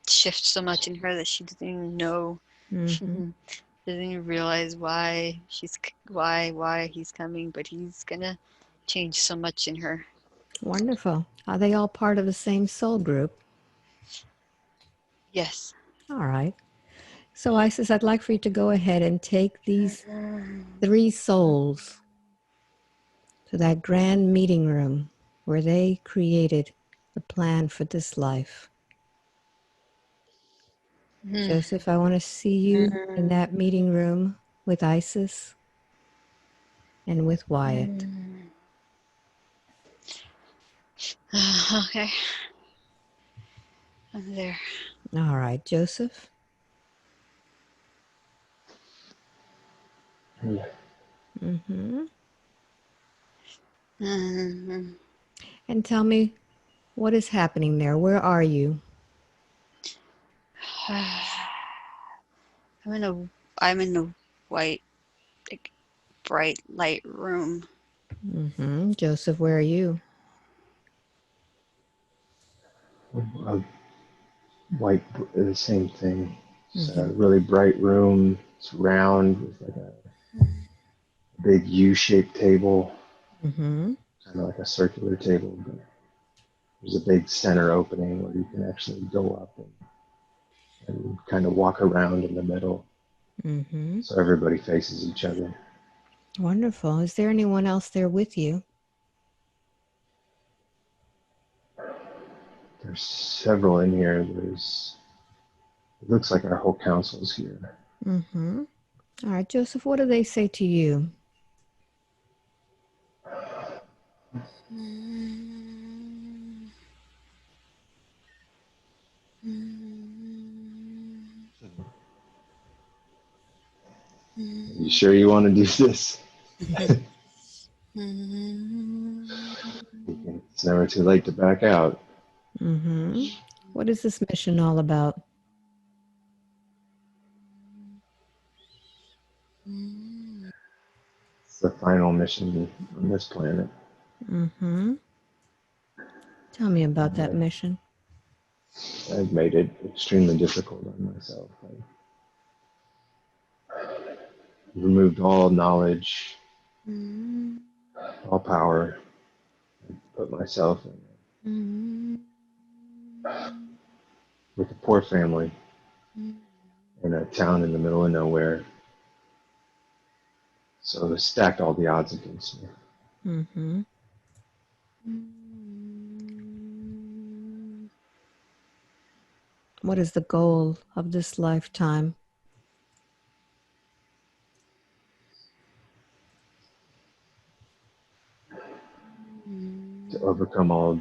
shift so much in her that she doesn't even know. Mm-hmm. Doesn't even realize why he's coming, but he's gonna change so much in her. Wonderful. Are they all part of the same soul group? Yes. All right. So Isis, I'd like for you to go ahead and take these 3 souls to that grand meeting room where they created the plan for this life. Joseph, I want to see you in that meeting room with Isis and with Wyatt. Okay. I'm there. All right, Joseph. Yeah. Mm-hmm. And tell me, what is happening there? Where are you? I'm in a white, like, bright light room. Mm-hmm. Joseph, where are you? A white, the same thing. It's a really bright room. It's round with like a big U-shaped table, Mm-hmm. kind of like a circular table. But there's a big center opening where you can actually go up and kind of walk around in the middle. Mm-hmm. So everybody faces each other. Wonderful. Is there anyone else there with you? There's several in here. It looks like our whole council's here. Mm-hmm. All right, Joseph, what do they say to you? You sure you want to do this? It's never too late to back out. Mm-hmm. What is this mission all about? It's the final mission on this planet. Mm-hmm. Tell me about that mission. I've made it extremely difficult on myself. I've removed all knowledge, all power, and put myself with a poor family in a town in the middle of nowhere. So it stacked all the odds against me. Mm-hmm. What is the goal of this lifetime? To overcome all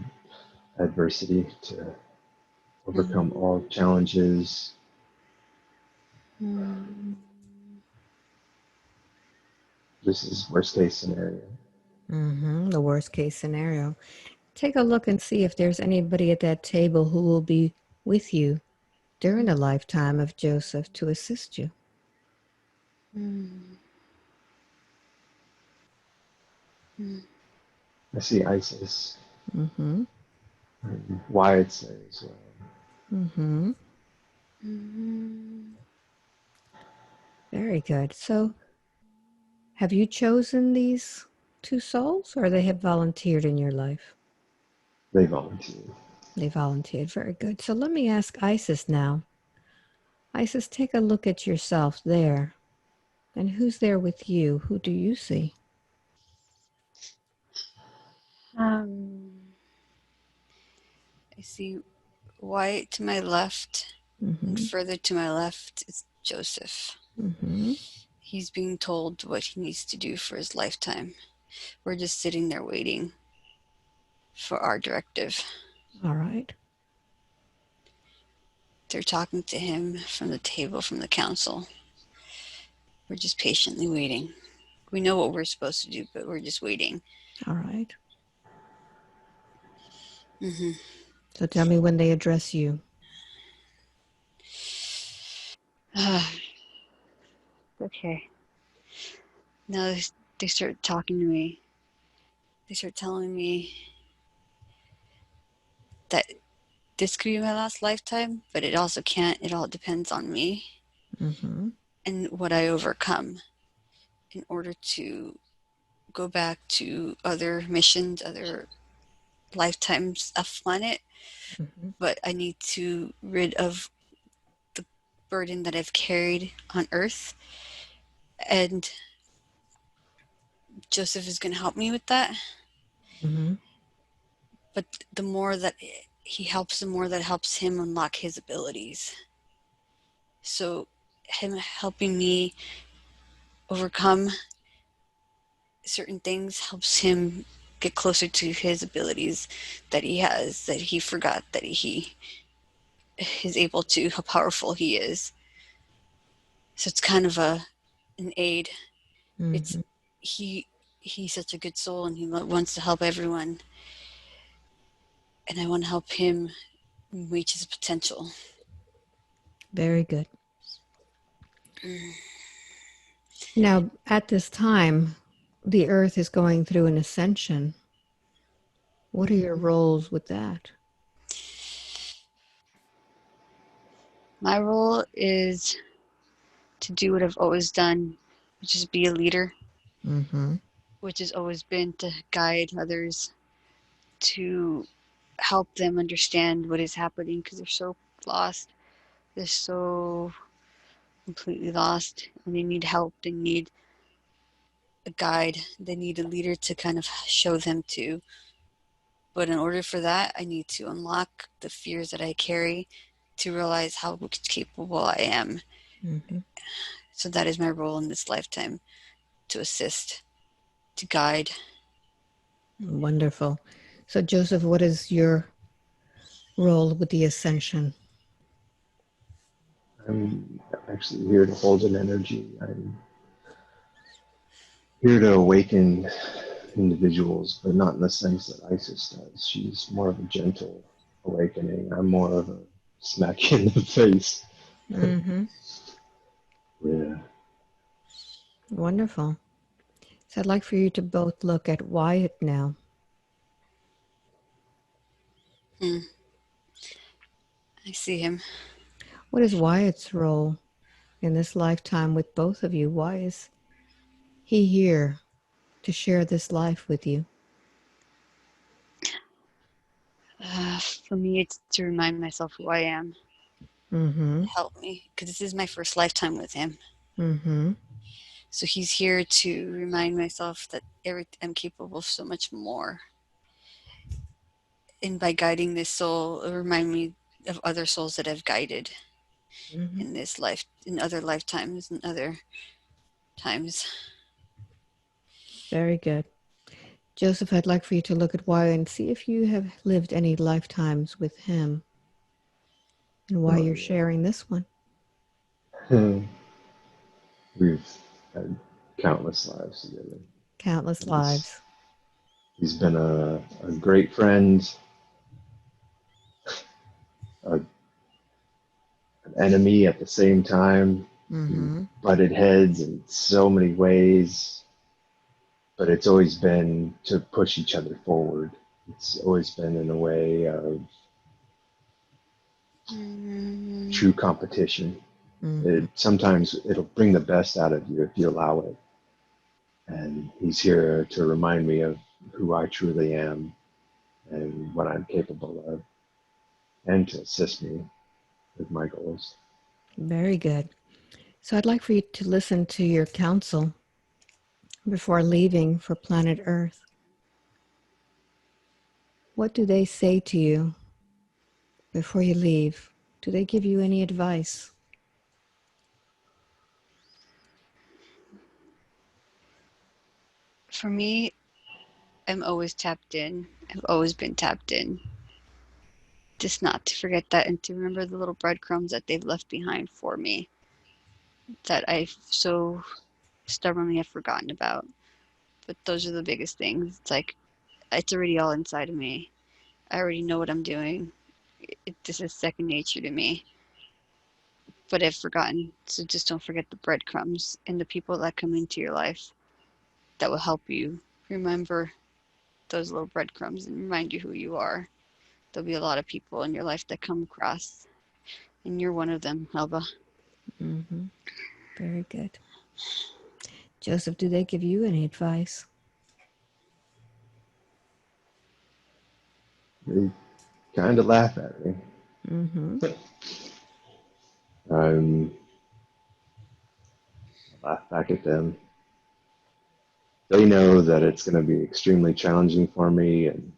adversity, to overcome all challenges. This is worst case scenario. Mm-hmm. The worst case scenario. Take a look and see if there's anybody at that table who will be with you during the lifetime of Joseph to assist you. I see Isis. Mm-hmm. And Wyatt's there as well. Mm-hmm. Mm, Very good. So have you chosen these two souls, or they have volunteered in your life? They volunteered. They volunteered. Very good. So let me ask Isis now. Isis, take a look at yourself there. And who's there with you? Who do you see? um, I see White to my left, and Mm-hmm. further to my left is Joseph. Mm-hmm. He's being told what he needs to do for his lifetime. We're just sitting there waiting for our directive. All right. They're talking to him from the table, from the council. We're just patiently waiting. We know what we're supposed to do, but we're just waiting. All right. Mm-hmm. So tell me when they address you. Okay. Now they start talking to me. They start telling me that this could be my last lifetime, but it also can't. It all depends on me Mm-hmm. and what I overcome in order to go back to other missions, other lifetimes of planet. Mm-hmm. But I need to rid of the burden that I've carried on Earth, and Joseph is going to help me with that. Mm-hmm. But the more that he helps, the more that helps him unlock his abilities. So him helping me overcome certain things helps him get closer to his abilities that he has, that he forgot that he is able to, how powerful he is. So it's kind of an aid. It's Mm-hmm. he he's such a good soul and he wants to help everyone, and I want to help him reach his potential. Very good. Now, at this time, the Earth is going through an ascension. What are your roles with that? My role is to do what I've always done, which is be a leader, Mm-hmm. which has always been to guide others, to help them understand what is happening because they're so lost. They're so completely lost and they need help. They need a guide. They need a leader to kind of show them to. But in order for that, I need to unlock the fears that I carry to realize how capable I am. Mm-hmm. So that is my role in this lifetime, to assist, to guide. Wonderful. So, Joseph, what is your role with the ascension? I'm actually here to hold an energy. I'm here to awaken individuals, but not in the sense that Isis does. She's more of a gentle awakening. I'm more of a smack you in the face. Mm-hmm. Yeah. Wonderful. So, I'd like for you to both look at Wyatt now. Hmm. I see him. What is Wyatt's role in this lifetime with both of you? Why is he here to share this life with you? For me, it's to remind myself who I am, Mm-hmm. to help me, because this is my first lifetime with him. Mm-hmm. So he's here to remind myself that I'm capable of so much more. And by guiding this soul, it'll remind me of other souls that I've guided Mm-hmm. in this life, in other lifetimes, and other times. Very good. Joseph, I'd like for you to look at Wyatt and see if you have lived any lifetimes with him and why Oh, you're sharing this one. yeah. We've had countless lives together. Countless He's, lives. he's been a great friend, an enemy at the same time. We've Mm-hmm. butted heads in so many ways. but it's always been to push each other forward. It's always been in a way of true competition. Mm-hmm. Sometimes it'll bring the best out of you if you allow it. And he's here to remind me of who I truly am and what I'm capable of, and to assist me with my goals. Very good. So I'd like for you to listen to your counsel before leaving for planet Earth. What do they say to you before you leave? Do they give you any advice? For me, I'm always tapped in. I've always been tapped in. Just not to forget that and to remember the little breadcrumbs that they've left behind for me that I so stubbornly have forgotten about. But those are the biggest things. It's like, it's already all inside of me. I already know what I'm doing. This is second nature to me. But I've forgotten. So just don't forget the breadcrumbs and the people that come into your life that will help you remember those little breadcrumbs and remind you who you are. There'll be a lot of people in your life that come across, and you're one of them, Alba. Mm-hmm. Very good. Joseph, do they give you any advice? They kind of laugh at me. Mm-hmm. I laugh back at them. They know that it's going to be extremely challenging for me, and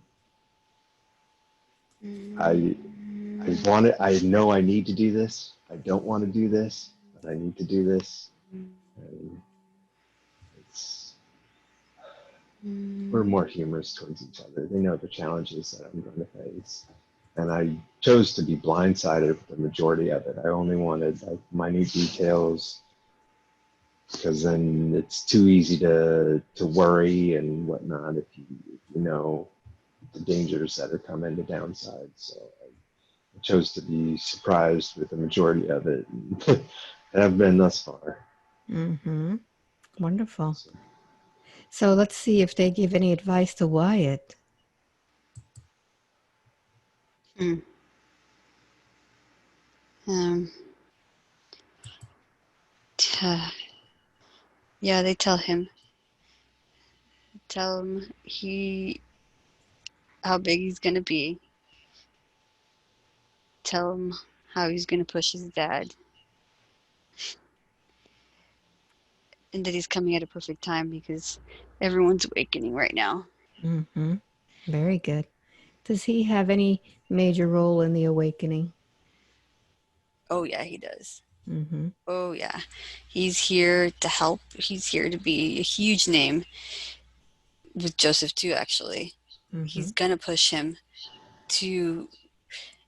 I I know I need to do this. I don't want to do this, but I need to do this. And it's we're more humorous towards each other. They know the challenges that I'm going to face, and I chose to be blindsided with the majority of it. I only wanted like minute details because then it's too easy to worry and whatnot if you know the dangers that are coming, the downsides. So I chose to be surprised with the majority of it, and have been thus far. Mm-hmm. Wonderful. So let's see if they give any advice to Wyatt. Mm. Um, yeah, they tell him how big he's gonna be. Tell him how he's gonna push his dad, and that he's coming at a perfect time because everyone's awakening right now. Mm-hmm. Very good. Does he have any major role in the awakening? Oh yeah, he does. Mm-hmm. Oh yeah, he's here to help. He's here to be a huge name with Joseph too. Actually, Mm-hmm. he's gonna push him to.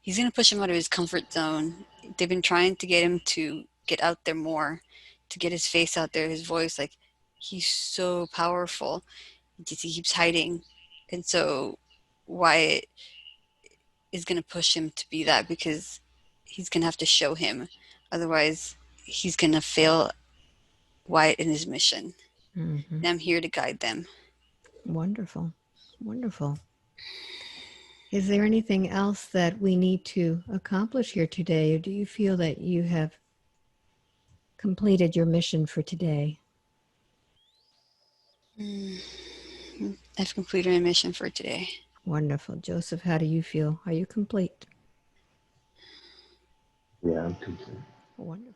He's gonna push him out of his comfort zone. They've been trying to get him to get out there more, to get his face out there, his voice. Like, he's so powerful. He keeps hiding, and so Wyatt is gonna push him to be that because he's gonna have to show him. Otherwise, he's gonna fail Wyatt in his mission. Mm-hmm. And I'm here to guide them. Wonderful. Wonderful. Is there anything else that we need to accomplish here today, or do you feel that you have completed your mission for today? I've completed my mission for today. Wonderful. Joseph, how do you feel? Are you complete? Yeah, I'm complete. Wonderful.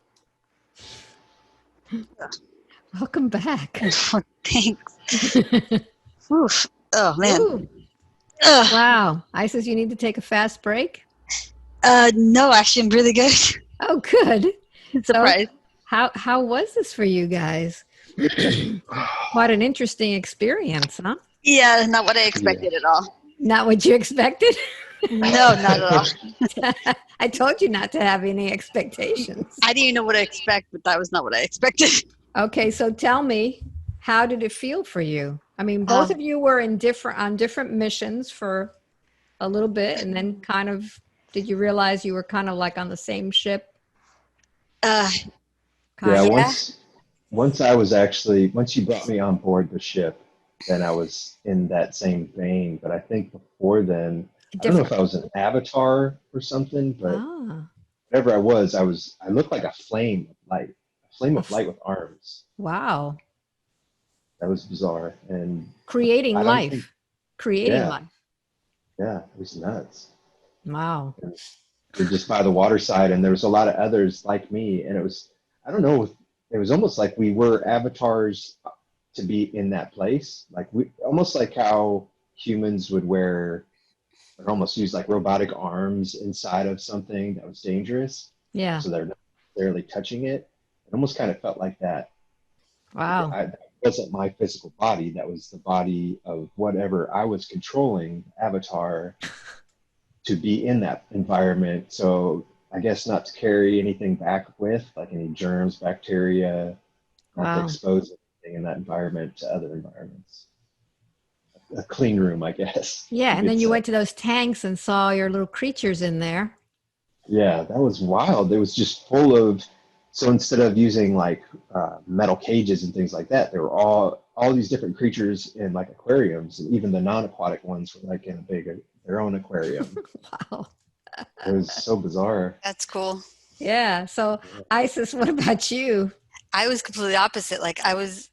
Welcome back. Thanks. Oof. Oh man. Ooh, wow. Isis, you need to take a fast break? No, actually, I'm really good. Oh, good. So Surprised. how was this for you guys? Quite an interesting experience, huh? Yeah, not what I Yeah. expected at all. Not what you expected? No, not at all. I told you not to have any expectations. I didn't even know what to expect, but that was not what I expected. Okay, so tell me, how did it feel for you? I mean, both Um, of you were on different missions for a little bit, and then kind of did you realize you were kind of like on the same ship? uh, Yeah, Kind of. yeah. once you brought me on board the ship, then I was in that same vein. But I think before then, I don't know if Different. I was an avatar or something, but Ah, whatever I looked like a flame of light, a flame a of light with arms. wow. That was bizarre. And Creating I don't think, life. Creating yeah, life. yeah, it was nuts. Wow. And we were just by the waterside, and there was a lot of others like me. And it was, I don't know, it was almost like we were avatars to be in that place. Like we, almost like how humans would wear or almost use like robotic arms inside of something that was dangerous. Yeah. So they're not necessarily touching it. It almost kind of felt like that. Wow. That wasn't my physical body. That was the body of whatever I was controlling, avatar, to be in that environment. So I guess not to carry anything back with, like any germs, bacteria, not to Wow. expose anything in that environment to other environments. A clean room, I guess Yeah. you And could then you say. went to those tanks and saw your little creatures in there. Yeah, that was wild. It was just full of. So instead of using like metal cages and things like that, there were all these different creatures in like aquariums, and even the non-aquatic ones were like in a big their own aquarium. Wow. It was so bizarre. That's cool. Yeah. So, Isis, what about you? I was completely opposite. Like I was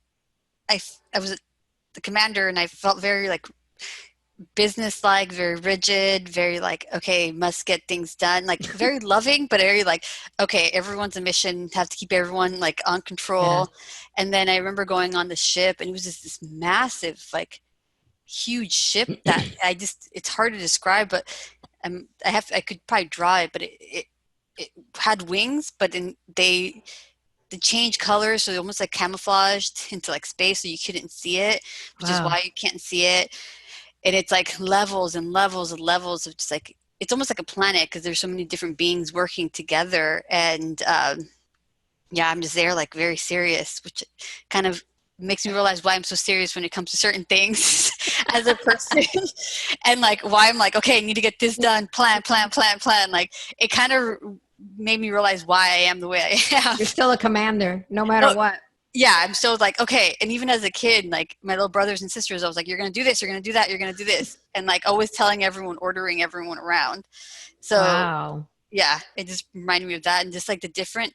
the commander, and I felt very like business-like, very rigid, very like, okay, must get things done, like very loving, but very like, okay, everyone's a mission, have to keep everyone like on Yeah. control. And then I remember going on the ship, and it was just this massive, like huge ship that it's hard to describe, but I could probably draw it, but it had wings, but then they changed colors, so they almost like camouflaged into like space, so you couldn't see it, which is Wow. why you can't see it. And it's like levels and levels and levels of just like, it's almost like a planet because there's so many different beings working together. And yeah, I'm just there like very serious, which kind of makes me realize why I'm so serious when it comes to certain things as a person. And like why I'm like, okay, I need to get this done, plan. Like it kind of made me realize why I am the way I am. You're still a commander, no matter No, what. yeah, I'm so like, okay. And even as a kid, like my little brothers and sisters, I was like, you're going to do this, you're going to do that, you're going to do this. And like always telling everyone, ordering everyone around. So Wow. yeah, it just reminded me of that. And just like the different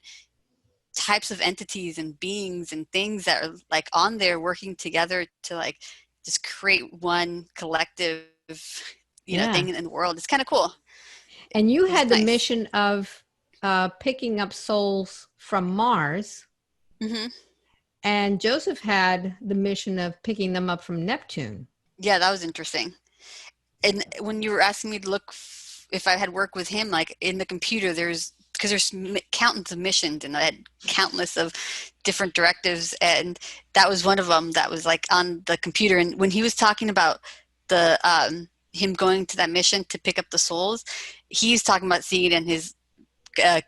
types of entities and beings and things that are like on there working together to like just create one collective, Yeah. thing in the world. It's kind of cool. And you It was had the nice. mission of picking up souls from Mars, Hmm. and Joseph had the mission of picking them up from Neptune. Yeah, that was interesting. And when you were asking me to look if I had worked with him, like in the computer, because there's countless of missions, and I had countless of different directives, and that was one of them that was like on the computer. And when he was talking about the him going to that mission to pick up the souls, he's talking about seeing it in his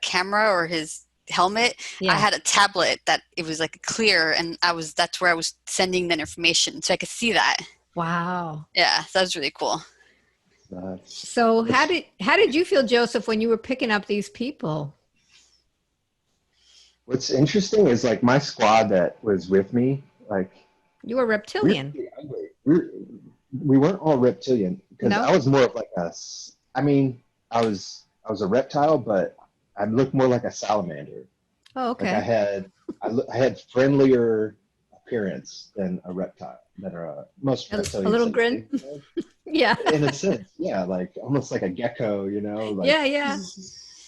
camera or his helmet. I Yeah. had a tablet that it was like clear, and that's where I was sending that information, so I could see that. Wow. Yeah, so that was really cool. That's, So how that's did you feel, Joseph, when you were picking up these people? what's interesting is like my squad that was with me, like You were we were reptilian. pretty ugly. We weren't all reptilian because No? I was more of like I mean, I was a reptile, but I looked more like a salamander. Oh, Like I okay. had I had friendlier appearance than a reptile than most A reptilians little that you grin. think of. Yeah. In a sense, yeah, like almost like a gecko, like Yeah, yeah.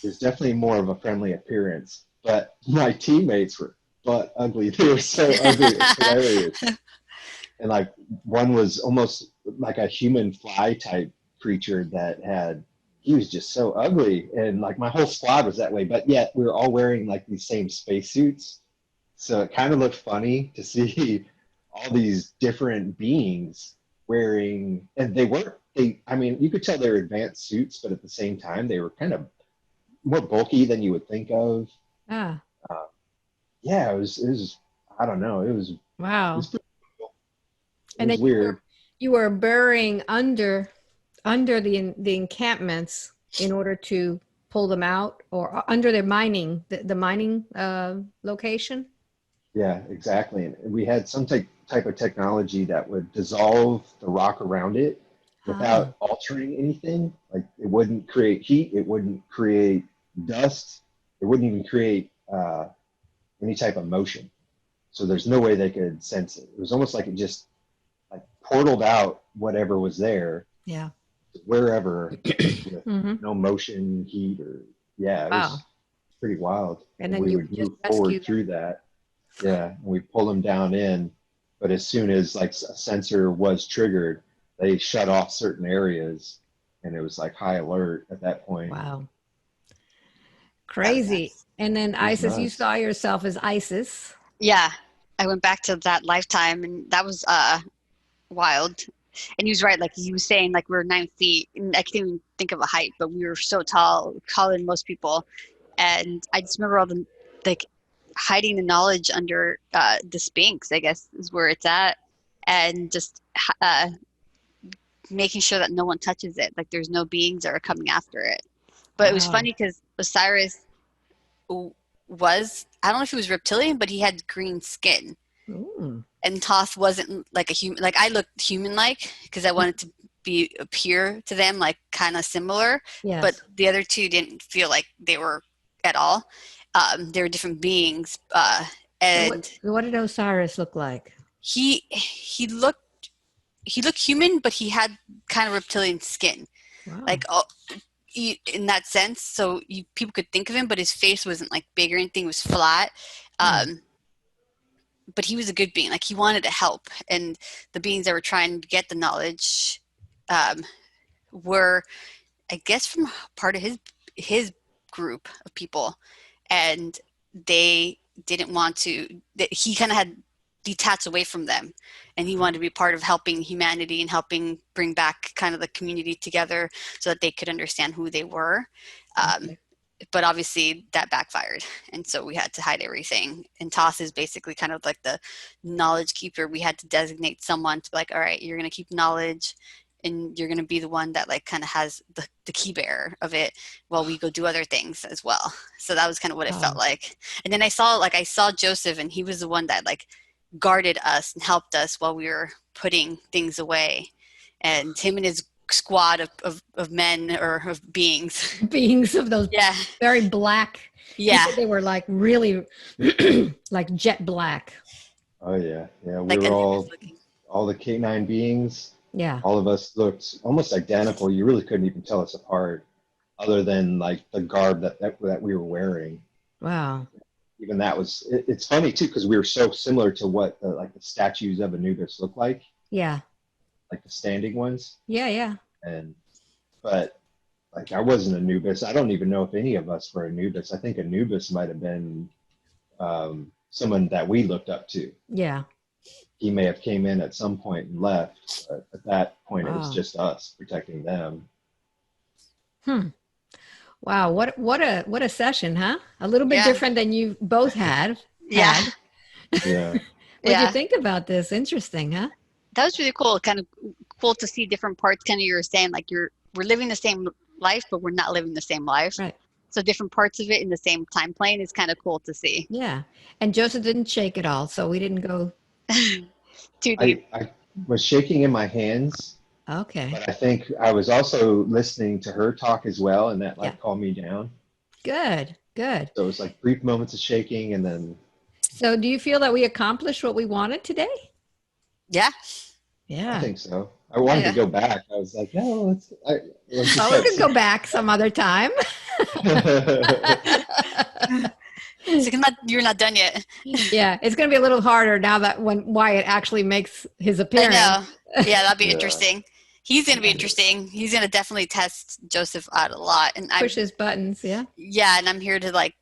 there's definitely more of a friendly appearance. But my teammates were butt ugly. They were so ugly. It was hilarious. And like one was almost like a human fly type creature that had he was just so ugly. And like my whole squad was that way, but yet we were all wearing like these same spacesuits. So it kind of looked funny to see all these different beings wearing, and I mean, you could tell they were advanced suits, but at the same time, they were kind of more bulky than you would think of. Ah, Uh, yeah, it was, I don't know, it was wow. pretty cool. It And then was weird. you were burying under the encampments in order to pull them out, or under their mining the mining location. Yeah, exactly. And we had some type of technology that would dissolve the rock around it Ah, without altering anything. Like it wouldn't create heat, it wouldn't create dust, it wouldn't even create any type of motion. So there's no way they could sense it. It was almost like it just like portaled out whatever was there yeah. wherever with Hmm. no motion, heat, or yeah, it Wow. was pretty wild. And And then we you would just move rescue forward them. through that. Yeah, and we pull them down in, but as soon as like a sensor was triggered, they shut off certain areas, and it was like high alert at that point. Wow. That was Crazy. nuts. And then It was Isis, you nuts. saw yourself as Isis. Yeah, I went back to that lifetime, and that was wild. And he was right, like he was saying, like we were 9 feet, and I can't even think of a height, but we were so tall, taller than most people. And I just remember all the like hiding the knowledge under the Sphinx, I guess is where it's at, and just making sure that no one touches it, like there's no beings that are coming after it. But it was Wow. funny because Osiris was, I don't know if he was reptilian, but he had green skin. Ooh. And Toth wasn't like a human. Like I looked human-like because I wanted to be appear to them like kind of similar, but Yes. the other two didn't feel like they were at all. They were different beings, So and what did Osiris look like? he looked human, but he had kind of reptilian skin, Wow. like in that sense. So people could think of him, but his face wasn't like big or anything. It was flat. Hmm. Um, but he was a good being. Like he wanted to help, and the beings that were trying to get the knowledge um, were, I guess, from part of his group of people, and they didn't want to. That he kind of had detached away from them, and he wanted to be part of helping humanity and helping bring back kind of the community together so that they could understand who they were. Um, Okay. but obviously that backfired, and so we had to hide everything. And Toss is basically kind of like the knowledge keeper. We had to designate someone to be like, all right, you're going to keep knowledge, and you're going to be the one that like kind of has the key bearer of it while we go do other things as well. So that was kind of what it felt Wow. like. And then I saw Joseph, and he was the one that like guarded us and helped us while we were putting things away. And him and his squad of men or of beings. Beings of those Yeah. very black. You Yeah. said they were like really like jet black. Oh yeah, yeah. We Like were Anubis looking. all the K9 beings. Yeah. All of us looked almost identical. You really couldn't even tell us apart, other than like the garb that we were wearing. Wow. Even that was. It's funny too because we were so similar to what like the statues of Anubis look Yeah. like the standing ones. Yeah. Yeah. And but like I wasn't Anubis. I don't even know if any of us were Anubis. I think Anubis might have been someone that we looked up to. Yeah. He may have came in at some point and left, but at that point it was Wow. just us protecting them. Hmm. Wow. What a session, huh? A little bit Yeah. different than you both Yeah. had. Yeah, What'd you Yeah. think about this? Interesting, huh? That was really cool. Kind of cool to see different parts. Kind of you were saying like we're living the same life, but we're not living the same life. Right. So different parts of it in the same time plane is kind of cool to see. Yeah. And Joseph didn't shake at all, so we didn't go. Too deep. I was shaking in my hands, Okay. but I think I was also listening to her talk as well, and that Yeah. like calmed me down. Good. Good. So it was like brief moments of shaking, and then So do you feel that we accomplished what we wanted today? Yeah. I Yeah. think so. I wanted to Yeah. go back. I was like, no, let's just Oh, we start. could go back some other time. So you're not done yet. Yeah, it's going to be a little harder now that when Wyatt actually makes his I appearance. know. Yeah, that'd be Yeah, interesting. He's gonna be Yeah. interesting. He's gonna definitely test Joseph out a lot, and Push his buttons. Yeah. I'm here to like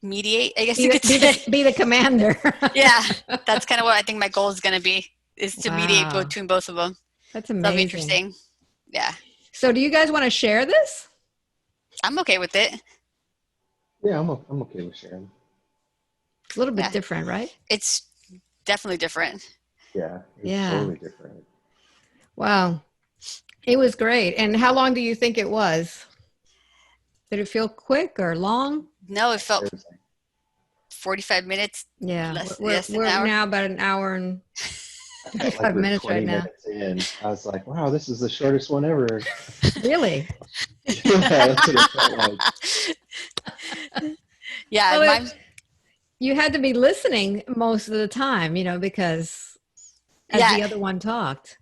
mediate, I guess Be you the, could be say. the, be the commander. Yeah, that's kind of what I think my goal is gonna be, is to mediate Wow. between both of them. That's That'll be amazing. interesting. Yeah, So do you guys want to share this? I'm okay with it. yeah, I'm okay with sharing. It's a little bit Yeah, different, right? it's definitely different. Yeah, it's Yeah. totally different. Wow. It was great. And how long do you think it was? Did it feel quick or long? No, it It felt was like 45 minutes, Yeah, less than we're an hour. now about an hour and I felt like 45 we're minutes right 20 now. minutes in. I was like, wow, this is the shortest one ever. Really? Yeah, that's what it felt like. Yeah, Well, mine. you had to be listening most of the time, because as Yeah, the other one talked.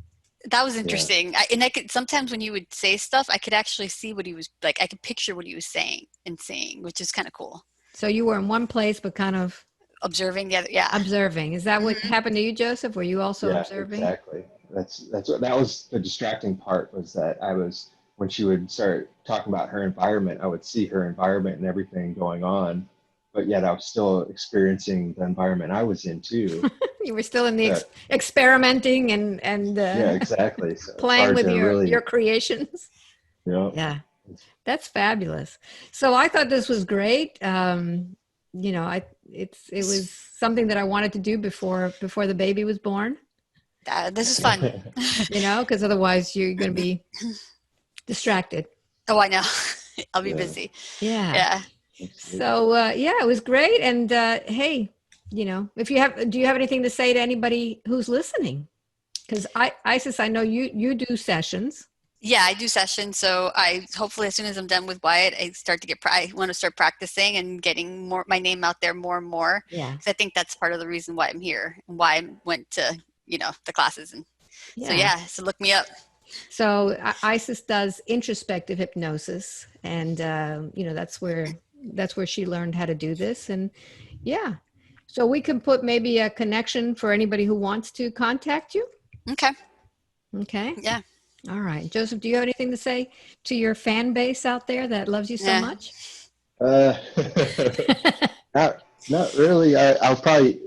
that was Yeah. interesting. And I could sometimes when you would say stuff, I could actually see what he was like. I could picture what he was saying and saying, which is kind of cool. So you were in one place, but kind of Observing the other, yeah. observing. Is that what Hmm. happened to you, Joseph? Were you also Yeah, observing? exactly. That's what that was the distracting part was that I was when she would start talking about her environment, I would see her environment and everything going on, but yet I was still experiencing the environment I was in too. You were still in the That experimenting and yeah, exactly. So it's playing hard with to your really, creations. Yeah, that's fabulous. So I thought this was great. It was something that I wanted to do before the baby was born. This is fun. Because otherwise you're going to be distracted. Oh, I know. I'll be yeah, busy. Yeah. Yeah. absolutely. So yeah, it was great. And hey, if do you have anything to say to anybody who's listening? Because Isis, I know you do sessions. Yeah, I do sessions. So I hopefully as soon as I'm done with Wyatt, I want to start practicing and getting my name out there more and more. Yeah. Because I think that's part of the reason why I'm here and why I went to, the classes. And so, yeah, so look me up. So Isis does introspective hypnosis, and that's where she learned how to do this. And yeah, so we can put maybe a connection for anybody who wants to contact you. Okay. Okay. Yeah. All right, Joseph. Do you have anything to say to your fan base out there that loves you so Yeah. much? Uh, not really. I'll probably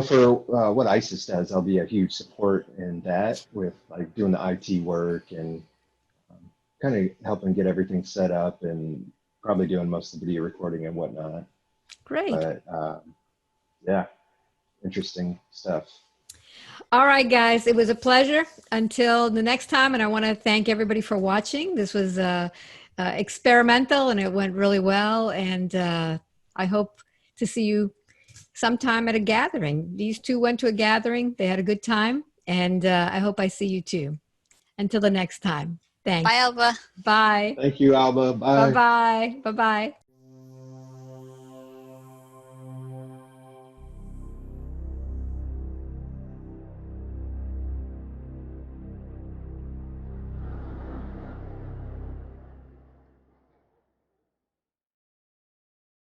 for what ISIS does, I'll be a huge support in that with like doing the IT work and kind of helping get everything set up and probably doing most of the video recording and whatnot. Great. But yeah, interesting stuff. All right, guys. It was a pleasure. Until the next time, and I want to thank everybody for watching. This was experimental, and it went really well. And I hope to see you sometime at a gathering. These two went to a gathering. They had a good time, and I hope I see you too. Until the next time. Thanks. Bye, Alba. Bye. Thank you, Alba. Bye. Bye-bye. Bye-bye.